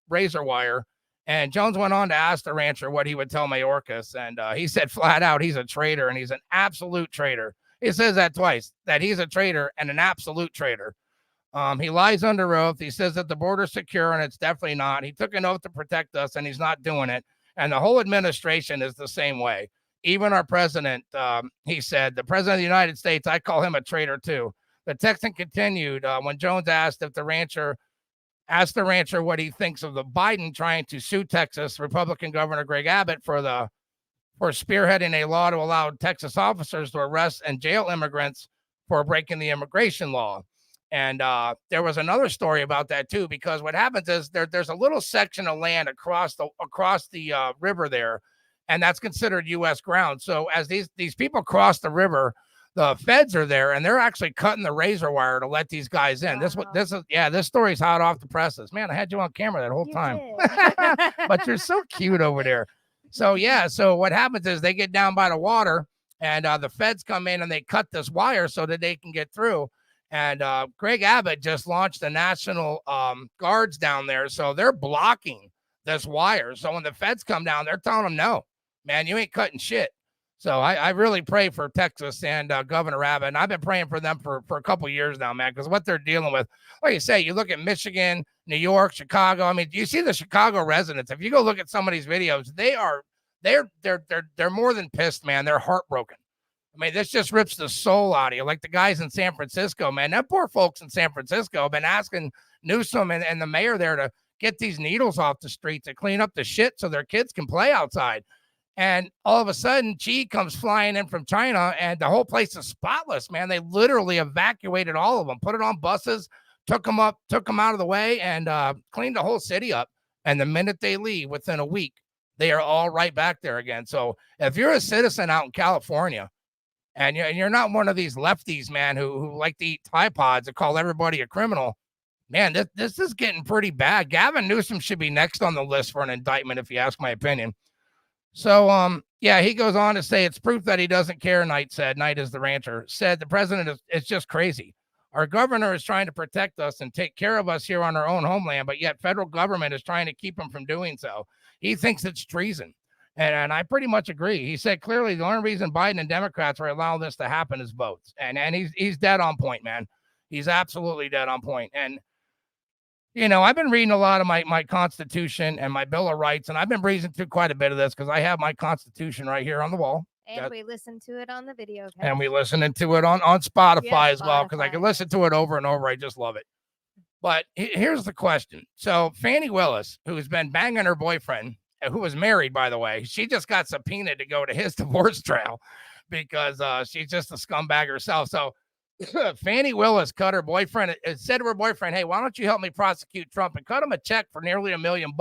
razor wire. And Jones went on to ask the rancher what he would tell Mayorkas, and he said flat out he's a traitor, and he's an absolute traitor. He says that twice, that he's a traitor and an absolute traitor. He lies under oath. He says that the border's secure, and it's definitely not. He took an oath to protect us, and he's not doing it. And the whole administration is the same way. Even our president, he said, the president of the United States, I call him a traitor too. The Texan continued when Jones asked the rancher what he thinks of the Biden trying to sue Texas Republican Governor Greg Abbott for spearheading a law to allow Texas officers to arrest and jail immigrants for breaking the immigration law. And there was another story about that too, because what happens is there's a little section of land across the river there. And that's considered U.S. ground. So as these people cross the river, the feds are there, and they're actually cutting the razor wire to let these guys in. Wow. This story's hot off the presses. Man, I had you on camera that whole time. But you're so cute over there. So what happens is they get down by the water, and the feds come in and they cut this wire so that they can get through. And Greg Abbott just launched the National Guards down there, so they're blocking this wire. So when the feds come down, they're telling them no. Man, you ain't cutting shit. So I really pray for Texas and Governor Abbott. And I've been praying for them for a couple of years now, man, because what they're dealing with, like you say, you look at Michigan, New York, Chicago. I mean, you see the Chicago residents. If you go look at some of these videos, they're more than pissed, man. They're heartbroken. I mean, this just rips the soul out of you. Like the guys in San Francisco, man. That poor folks in San Francisco have been asking Newsom and the mayor there to get these needles off the streets to clean up the shit so their kids can play outside. And all of a sudden, Xi comes flying in from China, and the whole place is spotless, man. They literally evacuated all of them, put it on buses, took them out of the way, and cleaned the whole city up. And the minute they leave, within a week, they are all right back there again. So if you're a citizen out in California, And you're not one of these lefties, man, who like to eat Tide Pods and call everybody a criminal. Man, this is getting pretty bad. Gavin Newsom should be next on the list for an indictment, if you ask my opinion. So, yeah, he goes on to say it's proof that he doesn't care, Knight said. Knight is the rancher. Said the president is just crazy. Our governor is trying to protect us and take care of us here on our own homeland, but yet federal government is trying to keep him from doing so. He thinks it's treason. And I pretty much agree. He said clearly the only reason Biden and Democrats are allowing this to happen is votes. And he's dead on point, man. He's absolutely dead on point. And you know, I've been reading a lot of my Constitution and my Bill of Rights, and I've been breezing through quite a bit of this because I have my Constitution right here on the wall. And we listen to it on the video. And we listening to it on Spotify as well because I can listen to it over and over. I just love it. But here's the question. So Fannie Willis, who's been banging her boyfriend, who was married, by the way, she just got subpoenaed to go to his divorce trial because she's just a scumbag herself. So Fannie Willis cut her boyfriend, said to her boyfriend, hey, why don't you help me prosecute Trump, and cut him a check for nearly $1 million.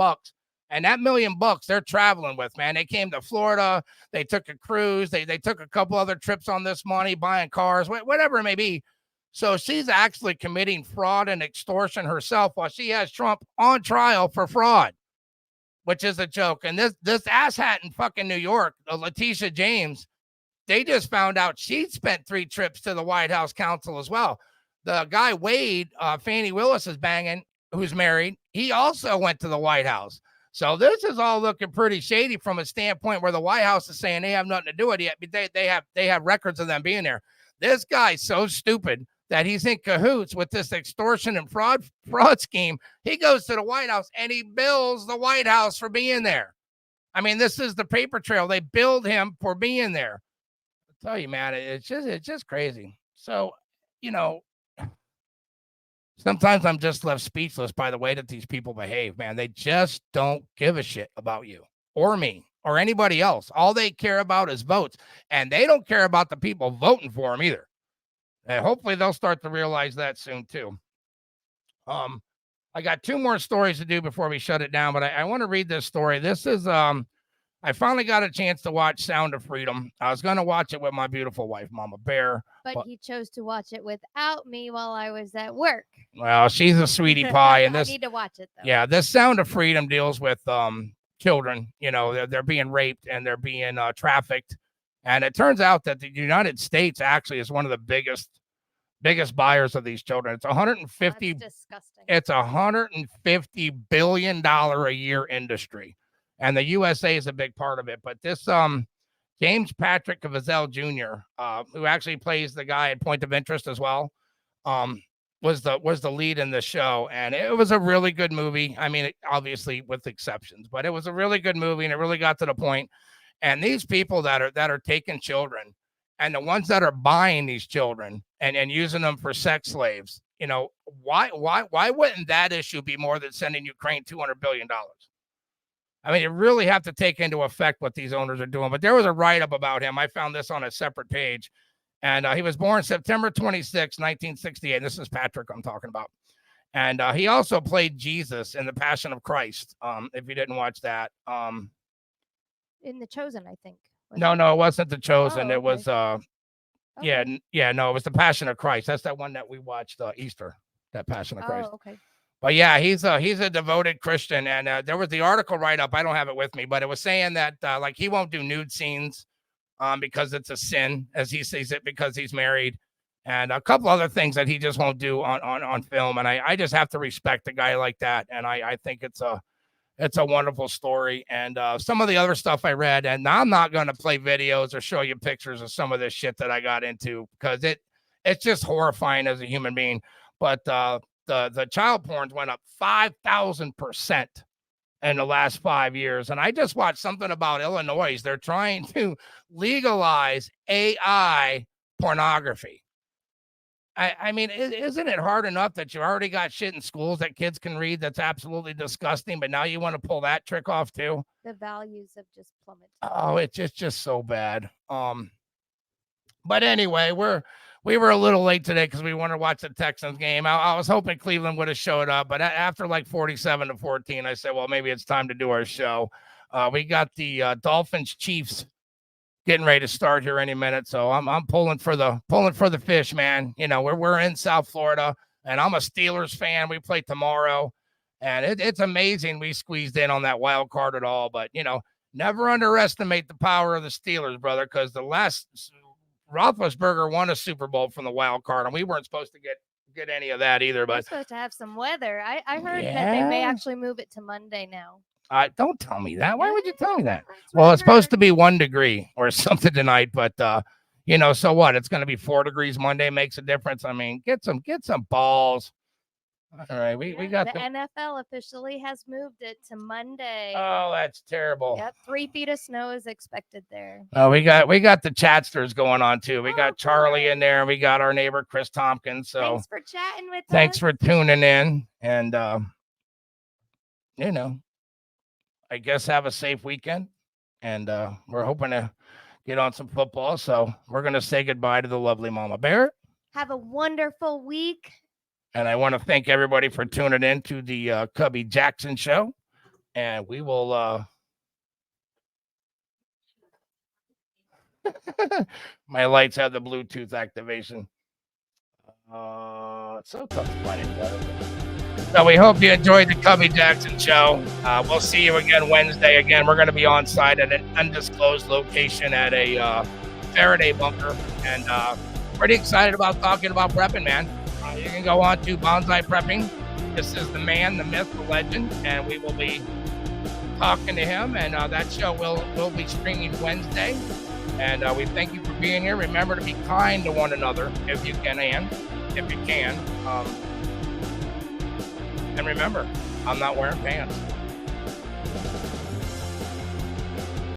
And that $1 million they're traveling with, man. They came to Florida. They took a cruise. They took a couple other trips on this money, buying cars, whatever it may be. So she's actually committing fraud and extortion herself while she has Trump on trial for fraud, which is a joke. And this asshat in fucking New York, Letitia James, they just found out she'd spent 3 trips to the White House Council as well. The guy Wade, Fannie Willis is banging, who's married, he also went to the White House. So this is all looking pretty shady from a standpoint where the White House is saying they have nothing to do with it yet, but they have records of them being there. This guy's so stupid that he's in cahoots with this extortion and fraud scheme. He goes to the White House and he bills the White House for being there. I mean, this is the paper trail. They billed him for being there. I tell you, man, it's just crazy. So, you know, sometimes I'm just left speechless by the way that these people behave, man. They just don't give a shit about you or me or anybody else. All they care about is votes, and they don't care about the people voting for them either. And hopefully they'll start to realize that soon too. I got 2 more stories to do before we shut it down, but I want to read this story. This is, I finally got a chance to watch Sound of Freedom. I was going to watch it with my beautiful wife, Mama Bear. But he chose to watch it without me while I was at work. Well, she's a sweetie pie. And this, I need to watch it, though. Yeah, this Sound of Freedom deals with children. You know, they're being raped and they're being trafficked. And it turns out that the United States actually is one of the biggest buyers of these children. It's 150. That's disgusting. It's $150 billion a year industry. And the USA is a big part of it. But this James Patrick Caviezel Jr., who actually plays the guy at Point of Interest as well, was the lead in the show. And it was a really good movie. I mean, obviously with exceptions, but it was a really good movie and it really got to the point. And these people that are taking children and the ones that are buying these children and using them for sex slaves, you know, why wouldn't that issue be more than sending Ukraine $200 billion? I mean, you really have to take into effect what these owners are doing. But there was a write-up about him. I found this on a separate page. And he was born September 26, 1968. And this is Patrick I'm talking about. And he also played Jesus in The Passion of Christ, if you didn't watch that. In The Chosen, I think. No, it wasn't The Chosen. Oh, It was, no, it was The Passion of Christ. That's that one that we watched Easter, that Passion of Christ. Oh, okay. But yeah, he's a devoted Christian, and there was the article write-up. I don't have it with me, but it was saying that like he won't do nude scenes because it's a sin, as he sees it, because he's married, and a couple other things that he just won't do on film. And I just have to respect a guy like that, and I think it's a wonderful story. And some of the other stuff I read, and I'm not going to play videos or show you pictures of some of this shit that I got into because it's just horrifying as a human being. But the child porns went up 5,000% in the last 5 years. And I just watched something about Illinois. They're trying to legalize AI pornography. I mean, isn't it hard enough that you already got shit in schools that kids can read that's absolutely disgusting, but now you want to pull that trick off too? The values have just plummeted. Oh, it's just so bad. But anyway, we were a little late today because we wanted to watch the Texans game. I was hoping Cleveland would have showed up, but after like 47-14, I said, well, maybe it's time to do our show. We got the Dolphins Chiefs getting ready to start here any minute. So I'm pulling for the fish, man. You know, we're in South Florida, and I'm a Steelers fan. We play tomorrow, and it's amazing we squeezed in on that wild card at all. But, you know, never underestimate the power of the Steelers, brother, because the last Roethlisberger won a Super Bowl from the wild card, and we weren't supposed to get any of that either. We're But supposed to have some weather. I heard that they may actually move it to Monday now. don't tell me that. Why would you tell me that? That's what Well, I it's supposed heard. to be 1 degree or something tonight, but you know, so what? It's going to be 4 degrees Monday. Makes a difference. I mean, get some balls. All right, we got the NFL officially has moved it to Monday. Oh, that's terrible. Yep, 3 feet of snow is expected there. Oh, we got the chatsters going on too. We got Charlie good. in there, and we got our neighbor Chris Tompkins. So Thanks for chatting with thanks us. for tuning in, and you know, I guess have a safe weekend, and we're hoping to get on some football. So we're gonna say goodbye to the lovely Mama Bear. Have a wonderful week. And I want to thank everybody for tuning in to the Cubby Jaxon Show. And we will... My lights have the Bluetooth activation. It's so tough to find it. So we hope you enjoyed the Cubby Jaxon Show. We'll see you again Wednesday. Again, we're going to be on site at an undisclosed location at a Faraday bunker. And pretty excited about talking about prepping, man. You can go on to Bonsai Prepping. This is the man, the myth, the legend, and we will be talking to him. And that show will be streaming Wednesday. And we thank you for being here. Remember to be kind to one another if you can. And remember, I'm not wearing pants.